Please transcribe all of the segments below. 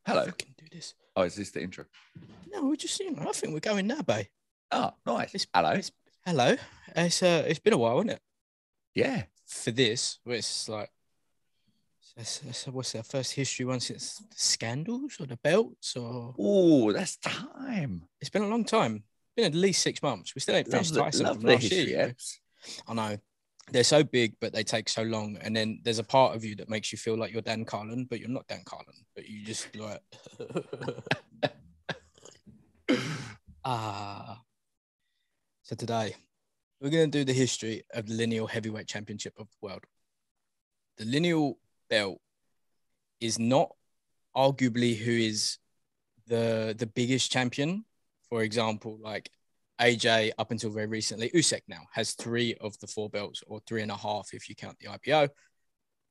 Hello. Fucking do this. Oh, is this the intro? No, we're just, I think we're going now, babe. Oh, nice. Hello. Hello. It's been a while, isn't it? Yeah. For this, where it's like, what's our first history one since the scandals or the belts or? Oh, that's time. It's been a long time. Been at least 6 months. We still ain't finished Tyson love from the last history year. apps. I know. They're so big, but they take so long. And then there's a part of you that makes you feel like you're Dan Carlin, but you're not Dan Carlin. But you just like, So today, we're going to do the history of the Lineal Heavyweight Championship of the world. The Lineal belt is not arguably who is the biggest champion. For example, like AJ, up until very recently, Usyk now has 3 of the 4 belts, or 3.5 if you count the IPO.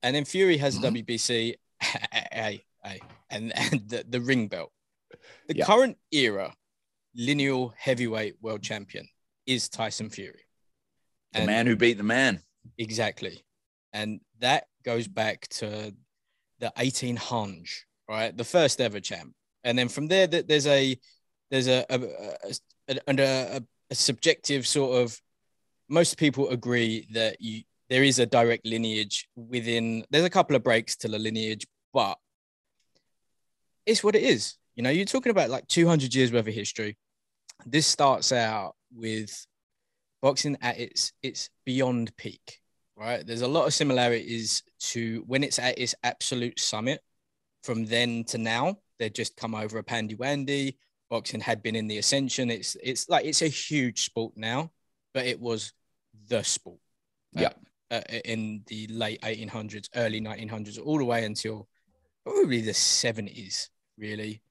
And then Fury has the WBC, and the ring belt. The current era Lineal Heavyweight World Champion is Tyson Fury. The man who beat the man. Exactly. And that goes back to the 1800s, right? The first ever champ. And then from there, there's a subjective sort of, most people agree that there is a direct lineage within. There's a couple of breaks to the lineage, but it's what it is. You know, you're talking about like 200 years worth of history. This starts out with boxing at its beyond peak, right? There's a lot of similarities to when it's at its absolute summit. From then to now, they've just come over a pandy-wandy. Boxing had been in the ascension. It's a huge sport now, but it was the sport. In the late 1800s, early 1900s, all the way until probably the 70s, really.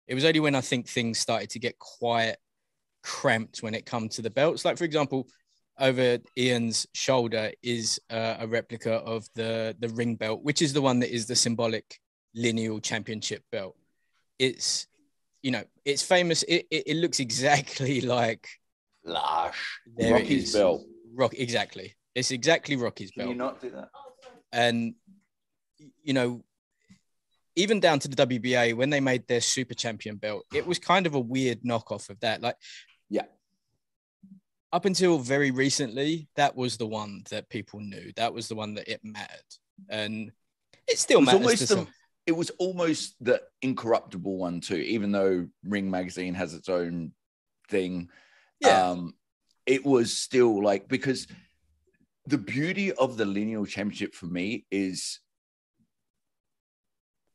It was only when I think things started to get quite cramped when it comes to the belts. Like, for example, over Ian's shoulder is a replica of the ring belt, which is the one that is the symbolic Lineal Championship belt. It's, it's famous. It looks exactly like Rocky's belt. Exactly. It's exactly Rocky's belt. Can you not do that? And, even down to the WBA, when they made their super champion belt, it was kind of a weird knockoff of that. Like, up until very recently, that was the one that people knew. That was the one that it mattered. And it still matters. It was almost the incorruptible one too, even though Ring Magazine has its own thing. Yeah. It was still like, because the beauty of the Lineal Championship for me is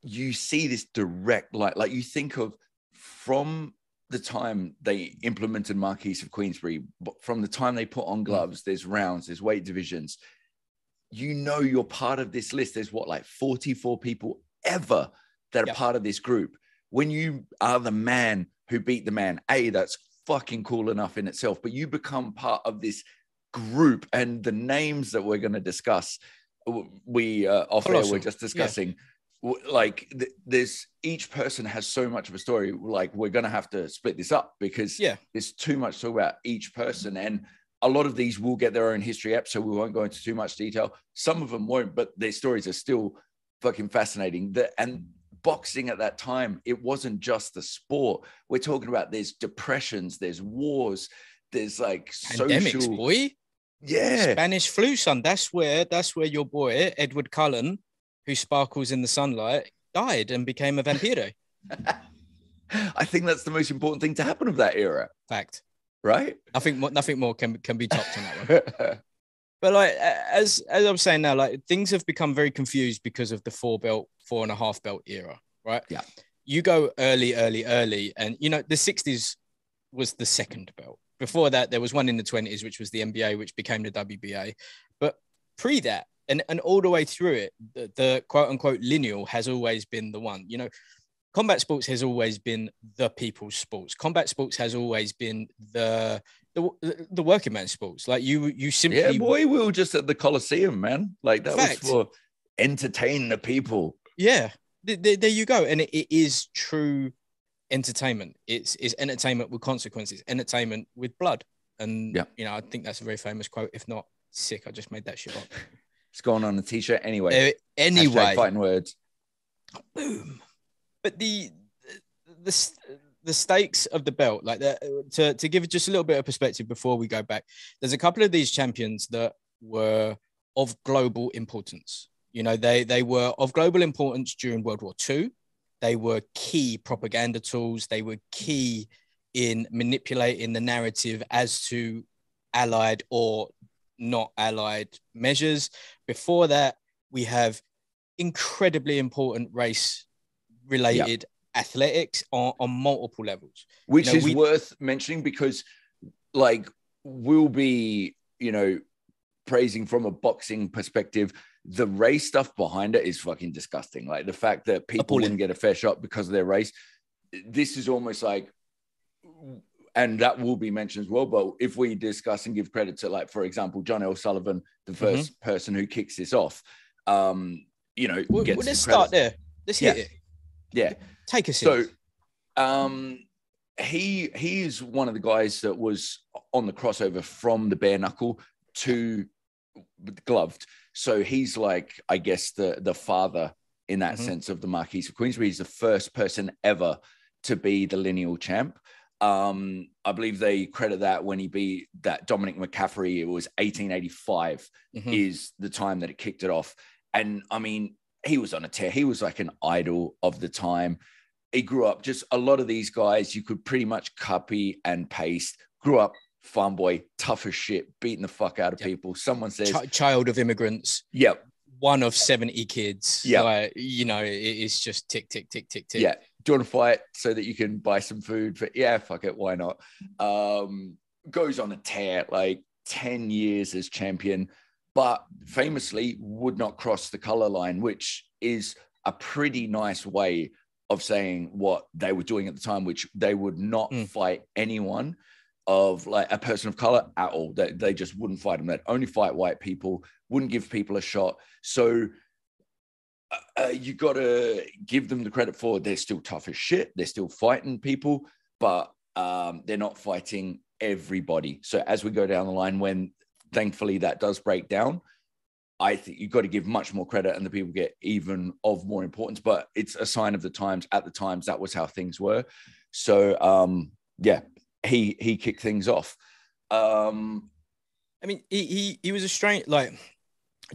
you see this direct, like you think of from the time they implemented Marquis of Queensberry, but from the time they put on gloves, there's rounds, there's weight divisions. You're part of this list. There's 44 people ever that are part of this group. When you are the man who beat the man, that's fucking cool enough in itself, but you become part of this group, and the names that we're going to discuss, off air, we're just discussing. Like there's, each person has so much of a story. Like, we're going to have to split this up because there's too much to talk about each person. And a lot of these will get their own history app, so we won't go into too much detail. Some of them won't, but their stories are still fucking fascinating. And boxing at that time, it wasn't just the sport. We're talking about, there's depressions, there's wars, there's like pandemics, social, boy. Spanish flu, son. That's where your boy Edward Cullen, who sparkles in the sunlight, died and became a vampiro. I think that's the most important thing to happen of that era. Fact. Right? I think nothing more can be topped on that one. But like, as I was saying now, like, things have become very confused because of the 4.5 belt era, right? Yeah. You go early, and the 60s was the second belt. Before that, there was one in the 20s, which was the NBA, which became the WBA. But pre that, and all the way through it, the quote unquote Lineal has always been the one. Combat sports has always been the people's sports. Combat sports has always been the working man sports. Like, you simply... Yeah, boy, we were just at the Coliseum, man. Like, that was for entertain the people. Yeah, there you go. And it is true entertainment. It's entertainment with consequences, entertainment with blood. And, I think that's a very famous quote. If not, sick. I just made that shit up. It's going on a t-shirt anyway. Anyway. Fighting words. Boom. But the the stakes of the belt, like that, to give it just a little bit of perspective before we go back, there's a couple of these champions that were of global importance. You know, they were of global importance during World War II. They were key propaganda tools. They were key in manipulating the narrative as to allied or not allied measures. Before that, we have incredibly important race related athletics on multiple levels, which is worth mentioning, because like we'll be, you know, praising from a boxing perspective. The race stuff behind it is fucking disgusting. Like the fact that people wouldn't get a fair shot because of their race. This is almost like, and that will be mentioned as well. But if we discuss and give credit to, like, for example, John L. Sullivan, the first person who kicks this off, you know, let's start there. Let's hit it. Yeah. Take us in. So he is one of the guys that was on the crossover from the bare knuckle to gloved. So he's like, I guess, the father in that sense of the Marquis of Queensberry. He's the first person ever to be the lineal champ. I believe they credit that when he beat that Dominic McCaffrey, it was 1885 is the time that it kicked it off. And I mean, he was on a tear. He was like an idol of the time. He grew up, just a lot of these guys you could pretty much copy and paste. Grew up farm boy, tough as shit, beating the fuck out of people. Someone says child of immigrants. Yep. One of 70 kids. Yeah. Like, you know, it's just tick, tick, tick, tick, tick. Yeah. Do you want to fight so that you can buy some food? Yeah, fuck it. Why not? Goes on a tear, like 10 years as champion, but famously would not cross the color line, which is a pretty nice way of saying what they were doing at the time, which they would not fight anyone of like a person of color at all. They just wouldn't fight them. They'd only fight white people, wouldn't give people a shot. So you got to give them the credit for, they're still tough as shit. They're still fighting people, but they're not fighting everybody. So as we go down the line, when thankfully that does break down, I think you've got to give much more credit and the people get even of more importance, but it's a sign of the times. At the times, that was how things were. So yeah, he kicked things off. I mean, he was a strange, like,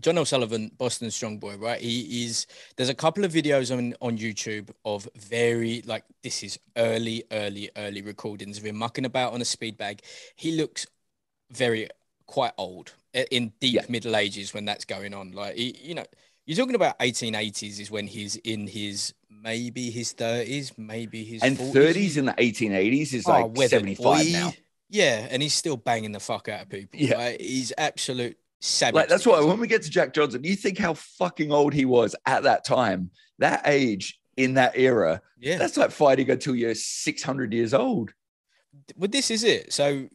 John L. Sullivan, Boston Strong Boy, right? There's a couple of videos on YouTube of very, like, this is early recordings of him mucking about on a speed bag. He looks quite old, in deep middle ages when that's going on. Like, you know, you're talking about 1880s is when he's in maybe his 30s, maybe his and 40s. 30s in the 1880s is like 75 now. Yeah, and he's still banging the fuck out of people. Yeah, right? He's absolute savage. Like, that's why when we get to Jack Johnson, you think how fucking old he was at that time, that age in that era. Yeah, that's like fighting until you're 600 years old. Well, this is it. So,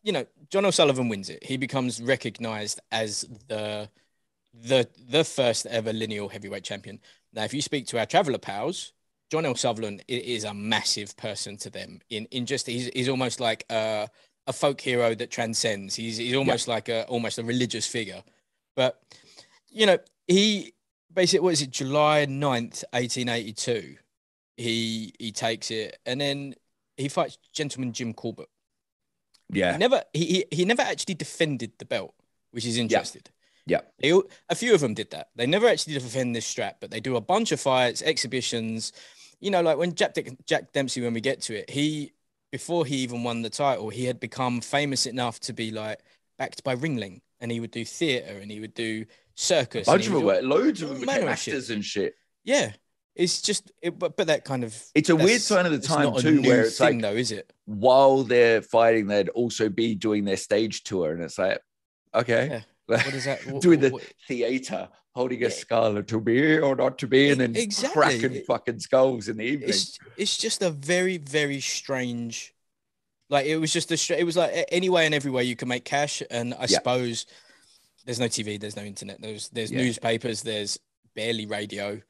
you know, John O'Sullivan wins it. He becomes recognized as the first ever lineal heavyweight champion. Now, if you speak to our traveler pals, John L. Sullivan is a massive person to them. In just he's almost like a folk hero that transcends. He's almost like almost a religious figure. But, you know, he basically, what is it, July 9th, 1882, he takes it, and then he fights Gentleman Jim Corbett. Yeah. He never actually defended the belt, which is interesting. Yeah. A few of them did that. They never actually defend this strap, but they do a bunch of fights, exhibitions. You know, like when Jack Dempsey, when we get to it, before he even won the title, he had become famous enough to be like backed by Ringling, and he would do theater and he would do circus. Loads of them became actors and shit. Yeah. It's just, but that kind of... It's a weird sign of the time too, where it's like, though, is it? While they're fighting, they'd also be doing their stage tour, and it's like, okay. Yeah. What is that? Doing the theater, holding a skull to be or not to be, and then cracking fucking skulls in the evening. It's just a very, very strange... Like, it was just it was like any way and every way you can make cash, and I suppose there's no TV, there's no internet, there's newspapers, there's barely radio.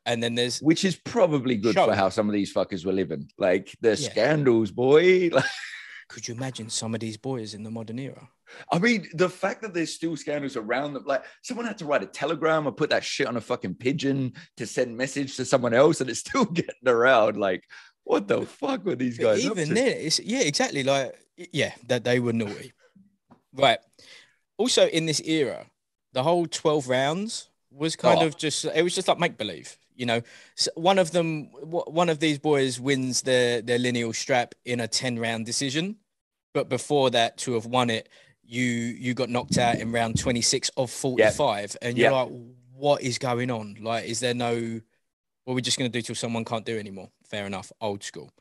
And then there's... Which is probably good for how some of these fuckers were living. Like, the scandals, boy. Could you imagine some of these boys in the modern era? I mean, the fact that there's still scandals around them, like someone had to write a telegram or put that shit on a fucking pigeon to send message to someone else, and it's still getting around. Like, what the fuck were these guys up to? Even then, yeah, exactly. Like, yeah, that they were naughty. Right. Also, in this era, the whole 12 rounds was kind of just, it was just like make believe. You know, so one of these boys wins their lineal strap in a 10-round decision, but before that, to have won it, you got knocked out in round 26 of 45, and you're like, what is going on? Like, is there no? What are we just going to do till someone can't do anymore? Fair enough, old school.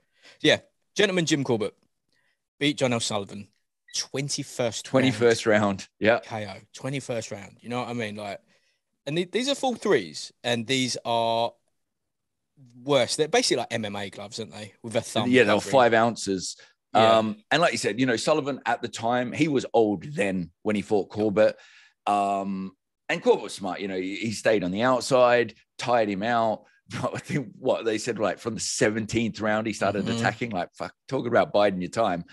Yeah, gentleman Jim Corbett beat John L. Sullivan, 21st round. Yeah, KO, 21st round. You know what I mean? Like, and these are full threes, and these are worse. They're basically like MMA gloves, aren't they? With a thumb. Yeah, they're 5 ounces. Yeah. And like you said, you know, Sullivan at the time, he was old then when he fought Corbett. And Corbett was smart. You know, he stayed on the outside, tired him out. I think what they said, like from the 17th round, he started attacking, like, fuck, talking about biding your time.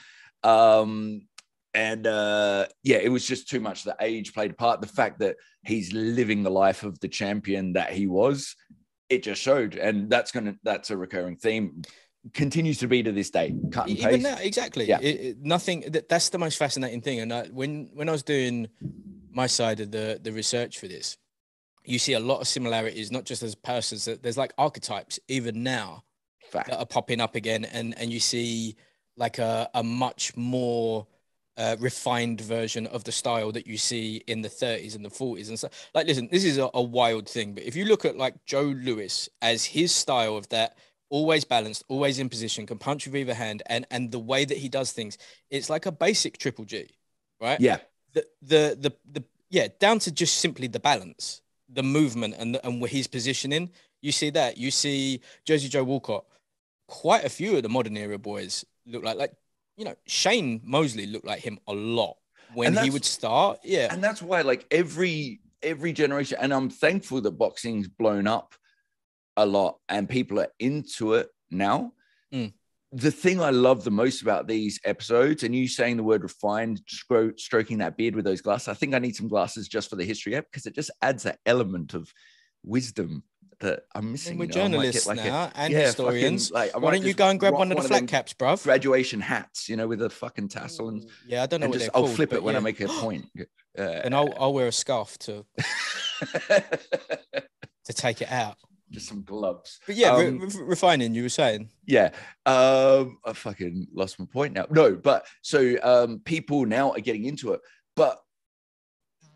It was just too much. The age played a part. The fact that he's living the life of the champion that he was, it just showed. And that's a recurring theme. Continues to be to this day. Cut and paste. Even now, exactly. Yeah. That's the most fascinating thing. And when I was doing my side of the research for this, you see a lot of similarities, not just as persons. There's like archetypes even now that are popping up again, and you see like a much more refined version of the style that you see in the 30s and the 40s and stuff. Like, listen, this is a wild thing, but if you look at like Joe Louis as his style of that. Always balanced, always in position, can punch with either hand, and the way that he does things, it's like a basic Triple G, right? Yeah. Down to just simply the balance, the movement, and his positioning. You see that. You see Jersey Joe Walcott. Quite a few of the modern era boys look like you know, Shane Mosley looked like him a lot when he would start. Yeah, and that's why like every generation, and I'm thankful that boxing's blown up a lot and people are into it now. The thing I love the most about these episodes, and you saying the word refined, stroking that beard with those glasses, I think I need some glasses just for the history app, because it just adds that element of wisdom that I'm missing. We're journalists now and historians. Fucking, why don't you go and grab one of the flat caps, bruv? Graduation hats, you know, with a fucking tassel. And yeah, I don't know what they're I'll called, flip it when I make a point. And I'll wear a scarf to take it out. Just some gloves. But yeah, refining, you were saying. Yeah. I fucking lost my point now. No, but so people now are getting into it. But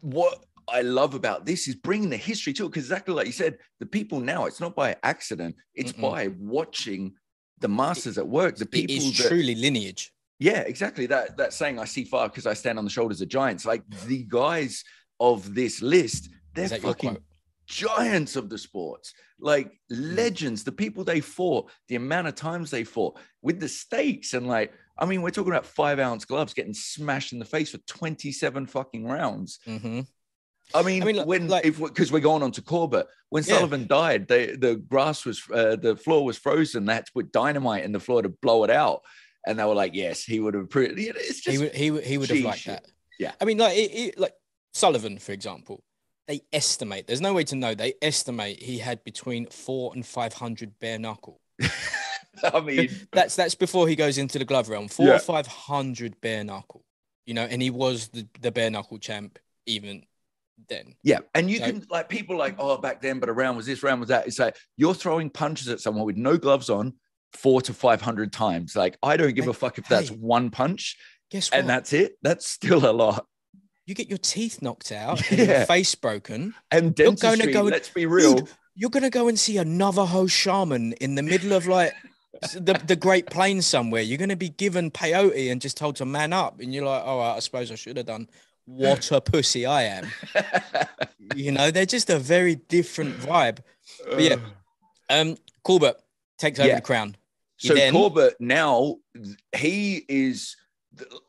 what I love about this is bringing the history to it, because exactly like you said, the people now, it's not by accident. It's by watching the masters at work. The people it is truly lineage. Yeah, exactly. That saying, I see fire because I stand on the shoulders of giants. Like the guys of this list, they're fucking giants of the sports, like legends, the people they fought, the amount of times they fought with the stakes. And like, I mean, we're talking about 5 ounce gloves getting smashed in the face for 27 fucking rounds. I mean, because we're going on to Corbett, when Sullivan died, the grass was, the floor was frozen. They had to put dynamite in the floor to blow it out. And they were like, yes, he would have, it's just, he would have liked that. Yeah. I mean, like Sullivan, for example, they estimate, there's no way to know, they estimate he had between 400 and 500 bare knuckle. I mean, that's before he goes into the glove realm. 400 or 500 bare knuckle, you know, and he was the bare knuckle champ even then. Yeah. And you can, like, people like, oh, back then, but a round was this, round was that. It's like, you're throwing punches at someone with no gloves on 400 to 500 times. Like, I don't give a fuck if that's one punch. Guess what? And that's it. That's still a lot. You get your teeth knocked out, and your face broken, and dentistry, let's be real. Dude, you're going to go and see a Navajo shaman in the middle of like the Great Plains somewhere. You're going to be given peyote and just told to man up. And you're like, all right, I suppose I should have done. What a pussy I am. You know, they're just a very different vibe. But yeah, Corbett takes over the crown. Corbett now, he is,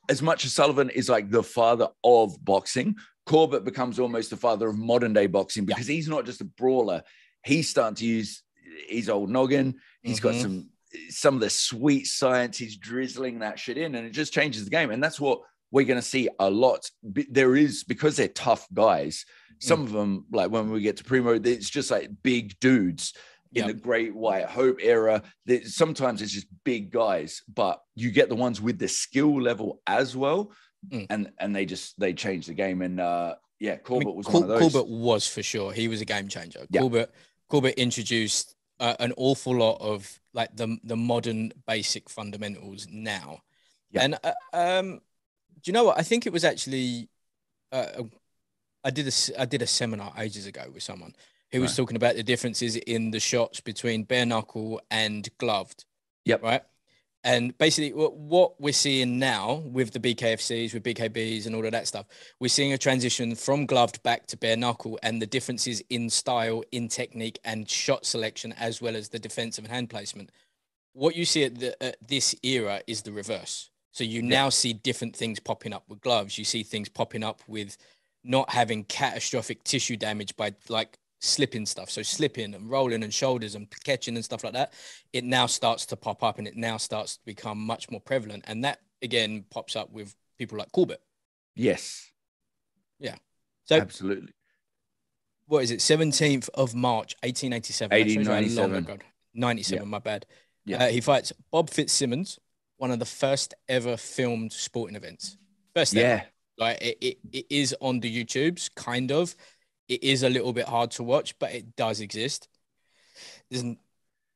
as much as Sullivan is like the father of boxing, Corbett becomes almost the father of modern day boxing, because he's not just a brawler. He's starting to use his old noggin. He's got some some of the sweet science. He's drizzling that shit in, and it just changes the game. And that's what we're going to see a lot. There is, because they're tough guys. Some of them, like when we get to Primo, it's just like big dudes in the Great White Hope era. Sometimes it's just big guys, but you get the ones with the skill level as well. And they change the game. And Corbett was one of those. Corbett was for sure. He was a game changer. Yeah. Corbett introduced an awful lot of like the modern basic fundamentals now. Yeah. And do you know what? I think it was actually I did a seminar ages ago with someone who was talking about the differences in the shots between bare knuckle and gloved. Yep. Right. And basically what we're seeing now with the BKFCs, with BKBs and all of that stuff, we're seeing a transition from gloved back to bare knuckle, and the differences in style, in technique and shot selection, as well as the defensive and hand placement. What you see at this era is the reverse. So you now see different things popping up with gloves. You see things popping up with not having catastrophic tissue damage by like slipping stuff. So slipping and rolling and shoulders and catching and stuff like that. It now starts to pop up, and it now starts to become much more prevalent. And that again pops up with people like Corbett. Yes. Yeah. So absolutely. What is it? 17th of March, 1887. 1897. 97, my bad. Yeah. He fights Bob Fitzsimmons, one of the first ever filmed sporting events. First ever. Like it is on the YouTubes, kind of. It is a little bit hard to watch, but it does exist.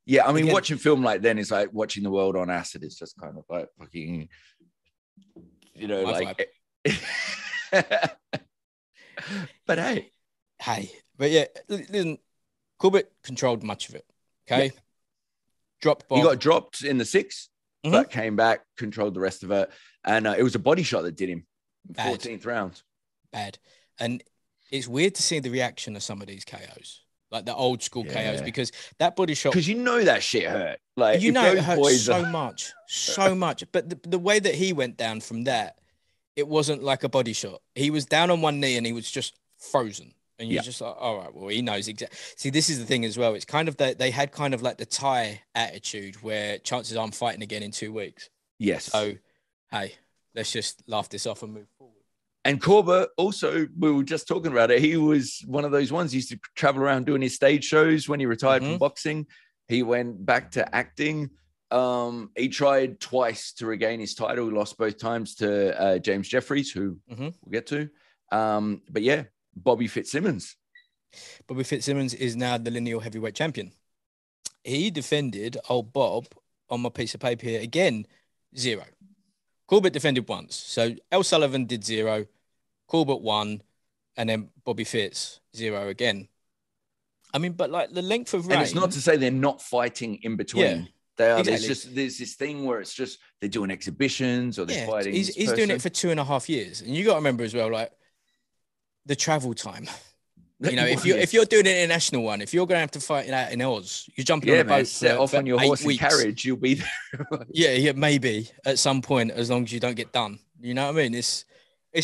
Yeah, I mean, watching film like then is like watching the world on acid. It's just kind of like fucking, you know, like. But but yeah, listen, Corbett controlled much of it. Okay, dropped Bob. He got dropped in the 6th, but came back, controlled the rest of it, and it was a body shot that did him. 14th round. Bad. And it's weird to see the reaction of some of these KOs, like the old school KOs, because that body shot. Because you know that shit hurt. Like, you know, it hurt so much. But the way that he went down from that, it wasn't like a body shot. He was down on one knee and he was just frozen. And you're just like, all right, well, he knows exactly. See, this is the thing as well. It's kind of that they had kind of like the Thai attitude where chances are I'm fighting again in 2 weeks. Yes. So, hey, let's just laugh this off and move forward. And Corbett also, we were just talking about it. He was one of those ones. He used to travel around doing his stage shows when he retired from boxing. He went back to acting. He tried twice to regain his title. He lost both times to James Jeffries, who we'll get to. But yeah, Bobby Fitzsimmons. Bobby Fitzsimmons is now the lineal heavyweight champion. He defended old Bob on my piece of paper here. Again, 0. Corbett defended once. So L. Sullivan did 0. Corbett 1. And then Bobby Fitz 0 again. I mean, but like the length of reign. And it's not to say they're not fighting in between. Yeah, they are. Exactly. There's this thing where it's just they're doing exhibitions or they're fighting. He's doing it for 2.5 years. And you got to remember as well, like the travel time. You know, if you're doing an international one, if you're going to have to fight in Oz, you're jumping on a boat. Set off on your horse and carriage, you'll be there. yeah, maybe at some point, as long as you don't get done. You know what I mean? It's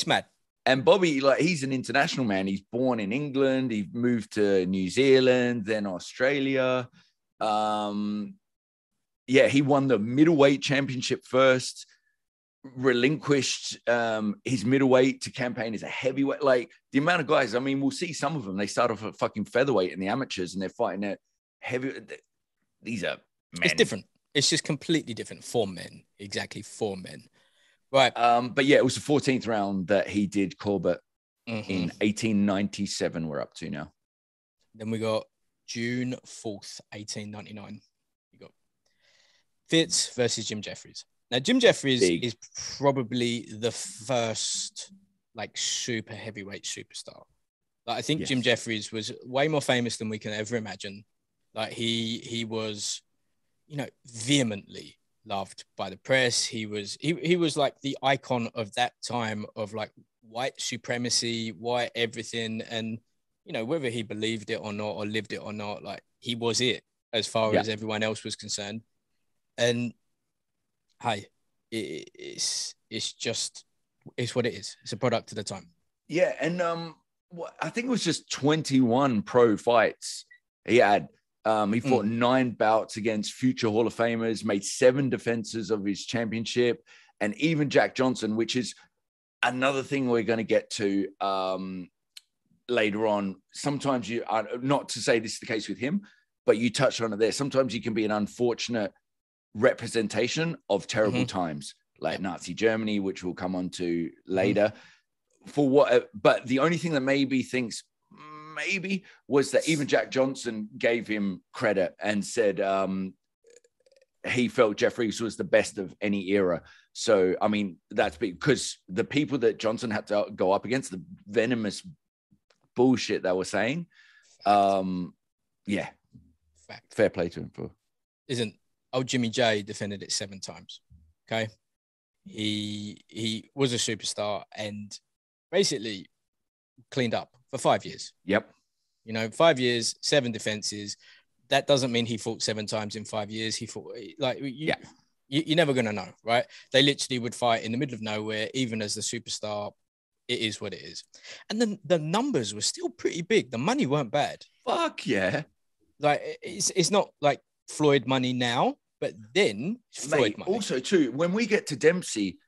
mad. And Bobby, like, he's an international man. He's born in England. He moved to New Zealand, then Australia. He won the middleweight championship first. Relinquished his middleweight to campaign as a heavyweight. Like the amount of guys, I mean, we'll see some of them, they start off at fucking featherweight in the amateurs and they're fighting at heavy. These are men. It's different. It's just completely different for men. Exactly, for men. Right. But yeah, it was the 14th round that he did Corbett in 1897. We're up to now. Then we got June 4th, 1899. You got Fitz versus Jim Jeffries. Now, Jim Jeffries is probably the first like super heavyweight superstar. Like I think Jim Jeffries was way more famous than we can ever imagine. Like he was, you know, vehemently loved by the press. He was like the icon of that time of like white supremacy, white everything. And, you know, whether he believed it or not or lived it or not, like he was it as far as everyone else was concerned. And hey, it's what it is. It's a product of the time. Yeah, and I think it was just 21 pro fights. He had He fought 9 bouts against future Hall of Famers, made 7 defenses of his championship, and even Jack Johnson, which is another thing we're going to get to later on. Sometimes you are, not to say this is the case with him, but you touched on it there. Sometimes you can be an unfortunate representation of terrible times, like Nazi Germany, which we'll come on to later. For what? But the only thing that maybe was that even Jack Johnson gave him credit and said he felt Jeffries was the best of any era. So, I mean, that's because the people that Johnson had to go up against, the venomous bullshit they were saying, yeah. Fact. Fair play to him for. Isn't old Jimmy J defended it 7 times. Okay. He was a superstar and basically cleaned up for 5 years. Yep. 5 years, 7 defenses. That doesn't mean he fought 7 times in 5 years. He fought you're never going to know, right? They literally would fight in the middle of nowhere, even as the superstar. It is what it is. And then the numbers were still pretty big. The money weren't bad. Fuck yeah. Like it's not like Floyd money now, but then it's Floyd money. Also, too, when we get to Dempsey,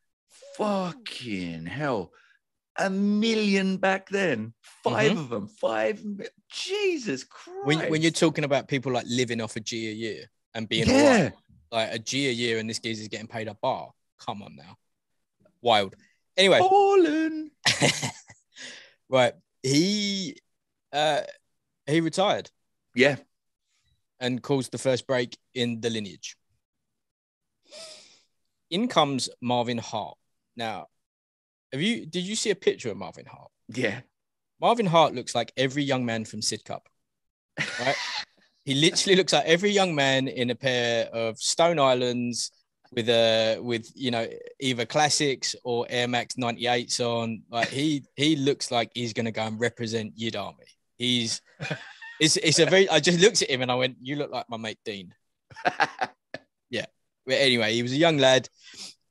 fucking hell, $1 million back then. 5 of them. 5. Jesus Christ. When you're talking about people like living off a G a year and being all right, like a G a year and this geezer's getting paid a bar. Come on now. Wild. Anyway. Ballin'. Right. He retired. Yeah. And caused the first break in the lineage. In comes Marvin Hart. Now, did you see a picture of Marvin Hart? Yeah. Marvin Hart looks like every young man from Sid Cup, right? He literally looks like every young man in a pair of Stone Islands with either classics or Air Max 98s on. Like he looks like he's going to go and represent Yid Army. I just looked at him and I went, you look like my mate Dean. Yeah. But anyway, he was a young lad.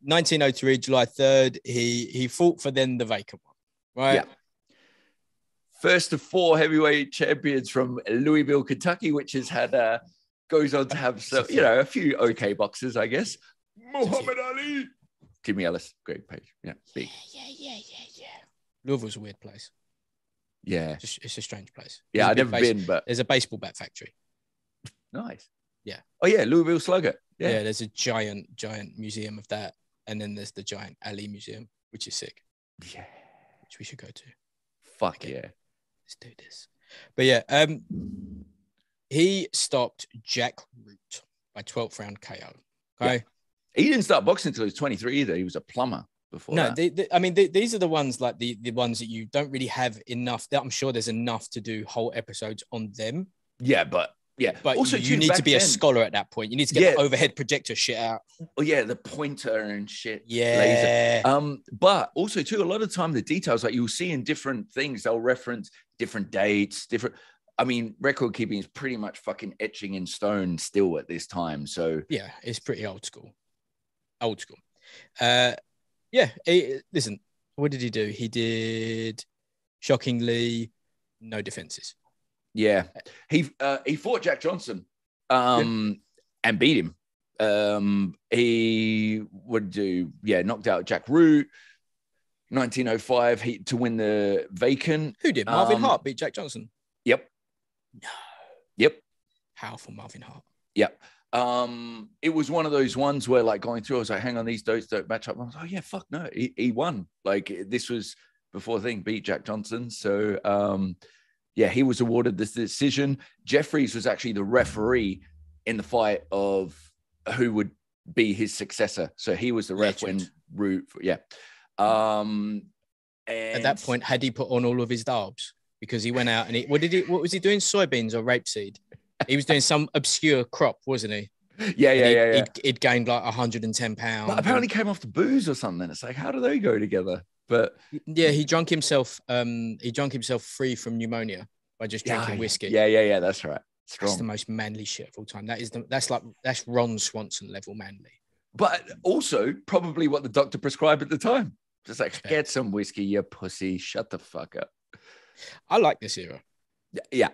1903, July 3rd, he fought for then the vacant one, right? Yeah. First of 4 heavyweight champions from Louisville, Kentucky, which has had goes on to have a few okay boxers, I guess. Muhammad Ali, Jimmy Ellis, great page, yeah, big. Yeah. Louisville's a weird place. Yeah, it's a strange place. Yeah, I've never been, but there's a baseball bat factory. Nice. Yeah. Oh yeah, Louisville Slugger. Yeah, there's a giant museum of that. And then there's the giant Ali Museum, which is sick. Yeah. Which we should go to. Fuck yeah. Let's do this. But yeah, he stopped Jack Root by 12th round KO. Okay. Yeah. He didn't start boxing until he was 23 either. He was a plumber before that. These are the ones like the ones that you don't really have enough. I'm sure there's enough to do whole episodes on them. Yeah, but also you need to be a scholar at that point. You need to get the overhead projector shit out. Oh yeah, the pointer and shit. Yeah. Laser. But also too, a lot of time the details, like you'll see in different things, they'll reference different dates, record keeping is pretty much fucking etching in stone still at this time. So yeah, it's pretty old school. Listen, what did he do? He did shockingly no defenses. Yeah, he fought Jack Johnson and beat him. He would knocked out Jack Root. 1905 to win the vacant. Who did? Marvin Hart beat Jack Johnson. Yep. No. Yep. Powerful Marvin Hart. Yep. It was one of those ones where like going through, I was like, hang on, these dates don't match up. I was like, oh yeah, fuck no, he won. Like this was before the thing, beat Jack Johnson. So he was awarded this decision. Jeffries was actually the referee in the fight of who would be his successor. So he was the ref when Root, and at that point, had he put on all of his darbs? Because he went out and what was he doing? Soybeans or rapeseed? He was doing some obscure crop, wasn't he? Yeah. He'd gained like 110 pounds. But apparently came off the booze or something. It's like, how do they go together? But yeah, he drunk himself free from pneumonia by just drinking whiskey. Yeah. That's right. Strong. That's the most manly shit of all time. That's Ron Swanson level manly. But also probably what the doctor prescribed at the time. Just like, get some whiskey, you pussy. Shut the fuck up. I like this era. Yeah.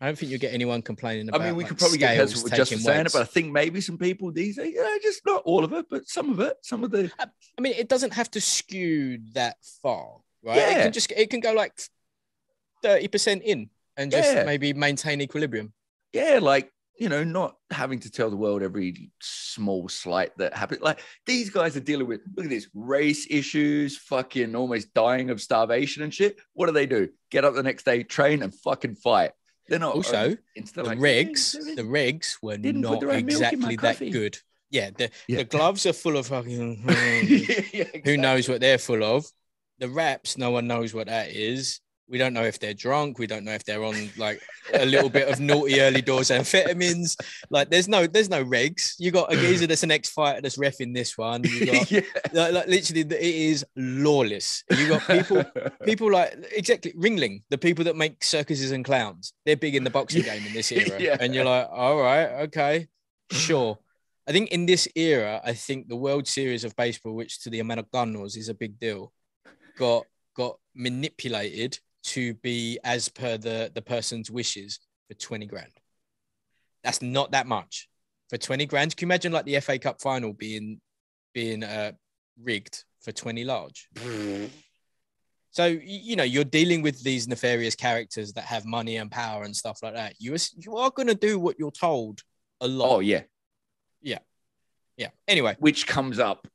I don't think you'll get anyone complaining I about. mean, we like, could probably get scales cancelled just for taking saying it, weights. but I think maybe some people these days, just not all of it, but some of it, some of the. I mean, it doesn't have to skew that far, right? Yeah. It can go like 30% in and just Yeah. maybe maintain equilibrium. Yeah, like, not having to tell the world every small slight that happened. Like, these guys are dealing with, look at this, race issues, fucking almost dying of starvation and shit. What do? Get up the next day, train, and fucking fight. They're not. Also, the regs were didn't put not their own milk in my exactly that coffee. good. Yeah, the gloves are full of fucking. Exactly. Who knows what they're full of? The wraps, no one knows what that is. We don't know if they're drunk. We don't know if they're on like a little bit of naughty early doors amphetamines. Like there's no regs. You got a geezer that's an ex-fighter that's reffing this one. You got like literally it is lawless. You got people like exactly Ringling, the people that make circuses and clowns. They're big in the boxing game in this era. And you're like, all right, okay, sure. I think in this era, I think the World Series of Baseball, which to the Americanos is a big deal, got manipulated to be as per the person's wishes for 20 grand. That's not that much for 20 grand. Can you imagine like the FA Cup final being rigged for 20 large? So, you're dealing with these nefarious characters that have money and power and stuff like that. You are going to do what you're told a lot. Oh, yeah. Yeah. Anyway. Which comes up.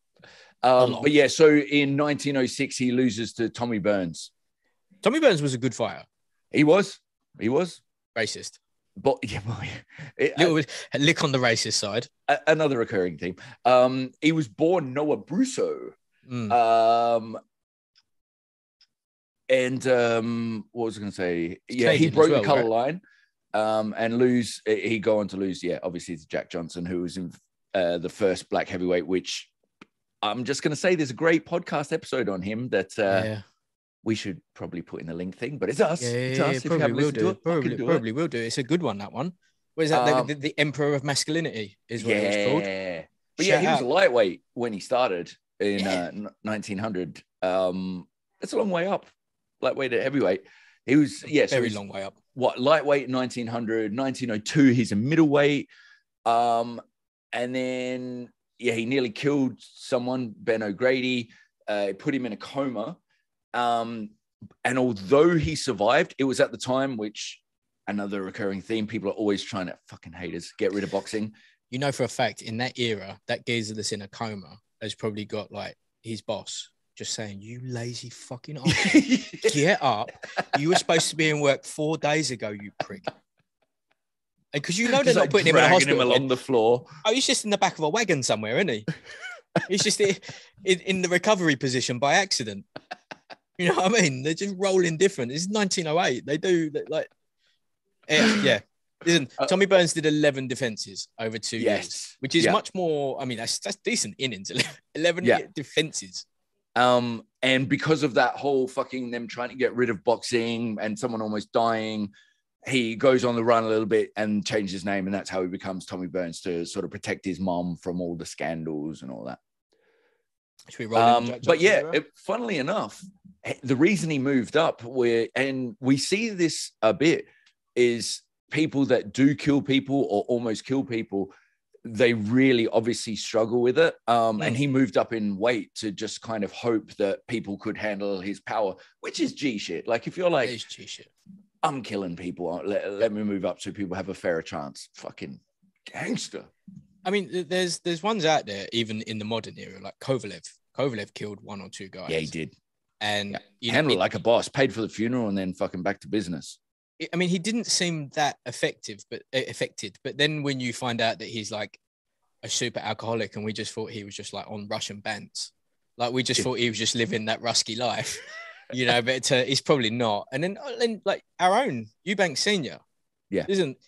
But yeah, so in 1906, he loses to Tommy Burns. Tommy Burns was a good fighter. He was Racist. But yeah, a lick on the racist side. Another recurring theme. He was born Noah Brusso. And what was I going to say? Yeah, he broke the color line. And he'd go on to lose, obviously to Jack Johnson, who was in the first black heavyweight, which I'm just going to say there's a great podcast episode on him that we should probably put in the link thing, but it's us. It's us. If probably will do. Probably will do. It's a good one, that one. What is that? The Emperor of Masculinity is what it was called. But he was a lightweight when he started in 1900. That's a long way up. Lightweight to heavyweight. He was, very long way up. What, lightweight 1900, 1902, he's a middleweight. And then, he nearly killed someone, Ben O'Grady, put him in a coma. And although he survived, it was at the time, which another recurring theme, people are always trying to fucking haters, get rid of boxing. You know for a fact, in that era, that geezer that's in a coma has probably got like his boss just saying, you lazy fucking ass, get up. You were supposed to be in work 4 days ago, you prick. And because they're not putting him in a hospital. Him along the floor. Oh, he's just in the back of a wagon somewhere, isn't he? He's just in the recovery position by accident. You know what I mean? They're just rolling different. It's 1908. They do like, yeah. Listen, Tommy Burns did 11 defenses over 2 years, which is much more. I mean, that's decent innings. 11 defenses. And because of that whole fucking them trying to get rid of boxing and someone almost dying, he goes on the run a little bit and changes his name, and that's how he becomes Tommy Burns to sort of protect his mom from all the scandals and all that. Should we roll in but funnily enough, the reason he moved up, and we see this a bit, is people that do kill people or almost kill people, they really obviously struggle with it. And he moved up in weight to just kind of hope that people could handle his power, which is G shit. Like if you're like, G shit. I'm killing people, let me move up so people have a fairer chance. Fucking gangster. I mean, there's ones out there, even in the modern era, like Kovalev. Kovalev killed 1 or 2 guys. Yeah, he did. And handled it like a boss, paid for the funeral and then fucking back to business. I mean, he didn't seem that affected, but then when you find out that he's like a super alcoholic and we just thought he was just like on Russian bands, like we just thought he was just living that rusky life, but he's probably not. And then like our own Eubank Senior, he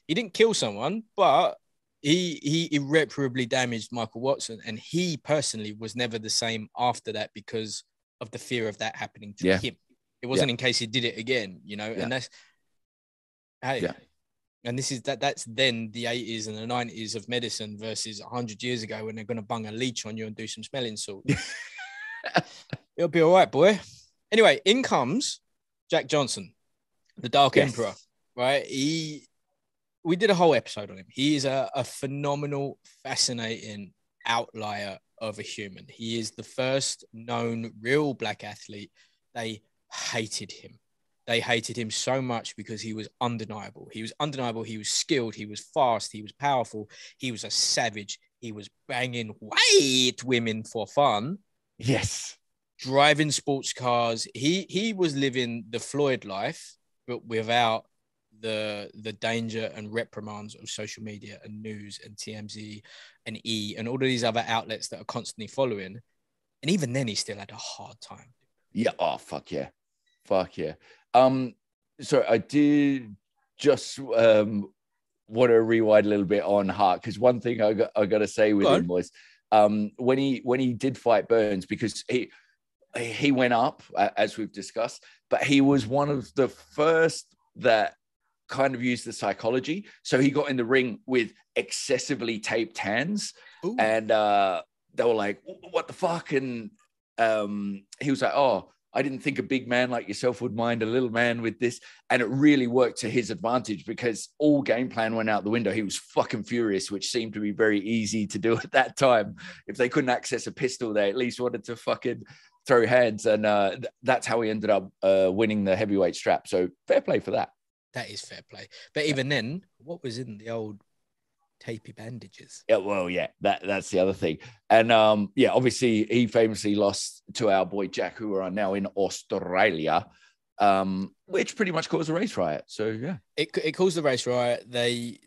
didn't kill someone, but he irreparably damaged Michael Watson, and he personally was never the same after that because of the fear of that happening to him. It wasn't in case he did it again, and that's and this is that's then the 80s and the 90s of medicine versus 100 years ago when they're going to bung a leech on you and do some smelling salt. It'll be all right, boy. Anyway, in comes Jack Johnson, the Dark Emperor, right? we did a whole episode on him. He is a phenomenal, fascinating outlier of a human. He is the first known real black athlete. They hated him. They hated him so much because he was undeniable. He was undeniable. He was skilled. He was fast. He was powerful. He was a savage. He was banging white women for fun. Yes. Driving sports cars. He was living the Floyd life, but without the danger and reprimands of social media and news and TMZ and E and all of these other outlets that are constantly following. And even then, he still had a hard time. Yeah. Oh, fuck yeah. Fuck yeah. So I did just want to rewind a little bit on Hart, because one thing I got to say with him was when he did fight Burns, because he went up, as we've discussed, but he was one of the first that kind of used the psychology. So he got in the ring with excessively taped hands. Ooh. And they were like, what the fuck? And he was like, oh, I didn't think a big man like yourself would mind a little man with this. And it really worked to his advantage, because all game plan went out the window. He was fucking furious, which seemed to be very easy to do at that time. If they couldn't access a pistol, they at least wanted to fucking throw hands. And that's how he ended up winning the heavyweight strap. So fair play for that. That is fair play. But even then, what was in the old tapey bandages? Yeah, well, yeah, that's the other thing. And yeah, obviously he famously lost to our boy Jack, who are now in Australia, which pretty much caused a race riot. So yeah, it caused the race riot. They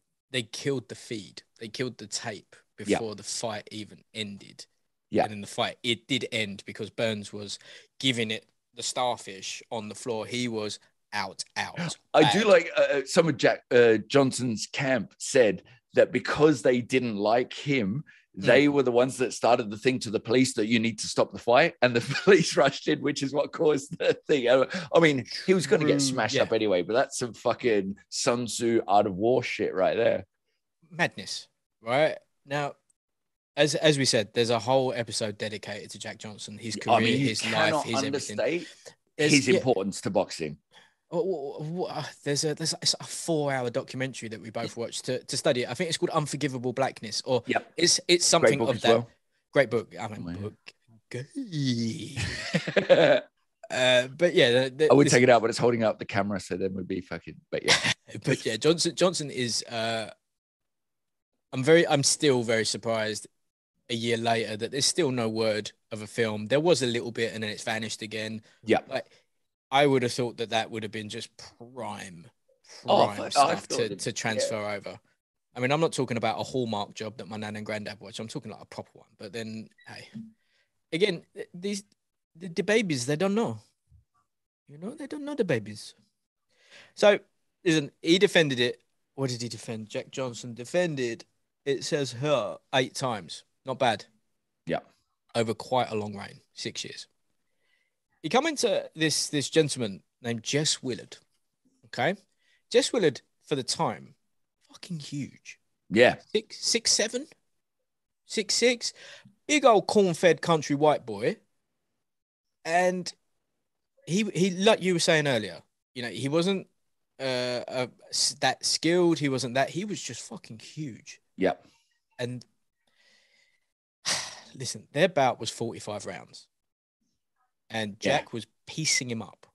killed the feed. They killed the tape before the fight even ended. Yeah, and in the fight, it did end because Burns was giving it the starfish on the floor. He was out. I do like some of Jack Johnson's camp said that because they didn't like him, they were the ones that started the thing to the police that you need to stop the fight, and the police rushed in, which is what caused the thing. I mean, he was going to get smashed up anyway, but that's some fucking Sun Tzu Art of War shit right there. Madness, right? Now, as we said, there's a whole episode dedicated to Jack Johnson, his career, his life, his everything. His importance to boxing. There's a 4-hour documentary that we both watched to study it. I think it's called Unforgivable Blackness, or it's something of that. Well. Great book. I mean, book. But yeah, I would take it out, but it's holding up the camera, so then we'd be fucking. But yeah, but yeah, Johnson is. I'm still very surprised a year later that there's still no word of a film. There was a little bit, and then it's vanished again. Yeah, like. I would have thought that would have been just prime stuff to transfer over. I mean, I'm not talking about a Hallmark job that my nan and granddad watched. I'm talking like a proper one. But then, hey, again, the babies, they don't know. You know, they don't know the babies. So, listen, he defended it. What did he defend? Jack Johnson defended, it says her 8 times. Not bad. Yeah. Over quite a long reign, 6 years. He come into this gentleman named Jess Willard. Okay. Jess Willard, for the time, fucking huge. Yeah. 6'7", 6'6", big old corn-fed country white boy. And he like you were saying earlier, you know, he wasn't that skilled. He wasn't that. He was just fucking huge. Yeah. And listen, their bout was 45 rounds. And Jack was piecing him up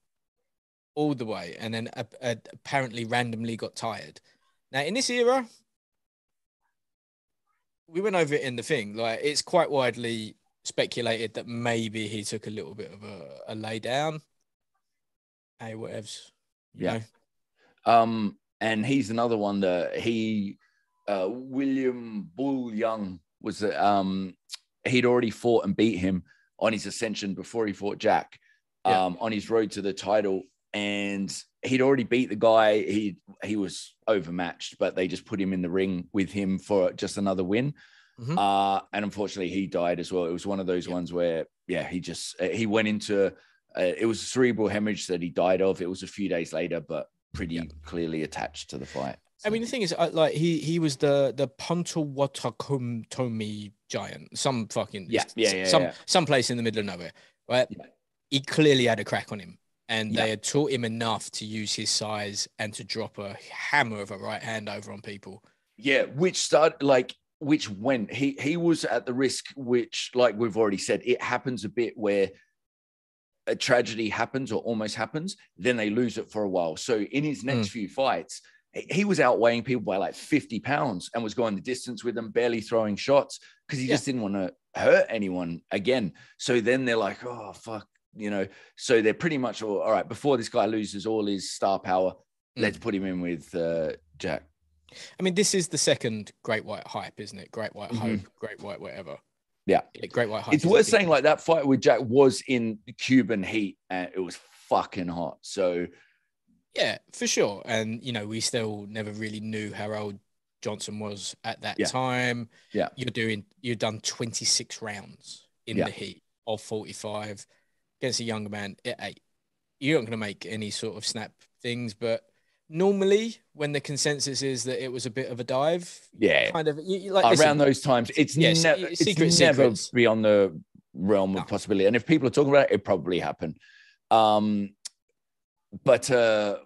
all the way, and then apparently randomly got tired. Now, in this era, we went over it in the thing. Like, it's quite widely speculated that maybe he took a little bit of a lay down. Hey, whatevs. You know? And he's another one that William Bull Young was he'd already fought and beat him on his ascension before he fought Jack, on his road to the title. And he'd already beat the guy. He was overmatched, but they just put him in the ring with him for just another win. Mm-hmm. And unfortunately he died as well. It was one of those ones where, he went into, it was a cerebral hemorrhage that he died of. It was a few days later, but pretty clearly attached to the fight. So. I mean, the thing is, like he was the Potawatomi giant, some fucking some place in the middle of nowhere, right? Yeah. He clearly had a crack on him, And they had taught him enough to use his size and to drop a hammer of a right hand over on people. Yeah, which went, he was at the risk, which, like we've already said, it happens a bit where a tragedy happens or almost happens, then they lose it for a while. So in his next few fights, he was outweighing people by like 50 pounds and was going the distance with them, barely throwing shots because he just didn't want to hurt anyone again. So then they're like, oh, fuck, so they're pretty much all right, before this guy loses all his star power, let's put him in with Jack. I mean, this is the second Great White Hype, isn't it? Great White Hope, Great White whatever. Yeah. Great White Hype. It's worth saying, like, that fight with Jack was in Cuban heat and it was fucking hot. So yeah, for sure. And, we still never really knew how old Johnson was at that time. Yeah. You've done 26 rounds in the heat of 45 against a younger man at 8. You're not going to make any sort of snap things, but normally when the consensus is that it was a bit of a dive, kind of around those times, it's never beyond the realm of possibility. And if people are talking about it, it probably happened. But what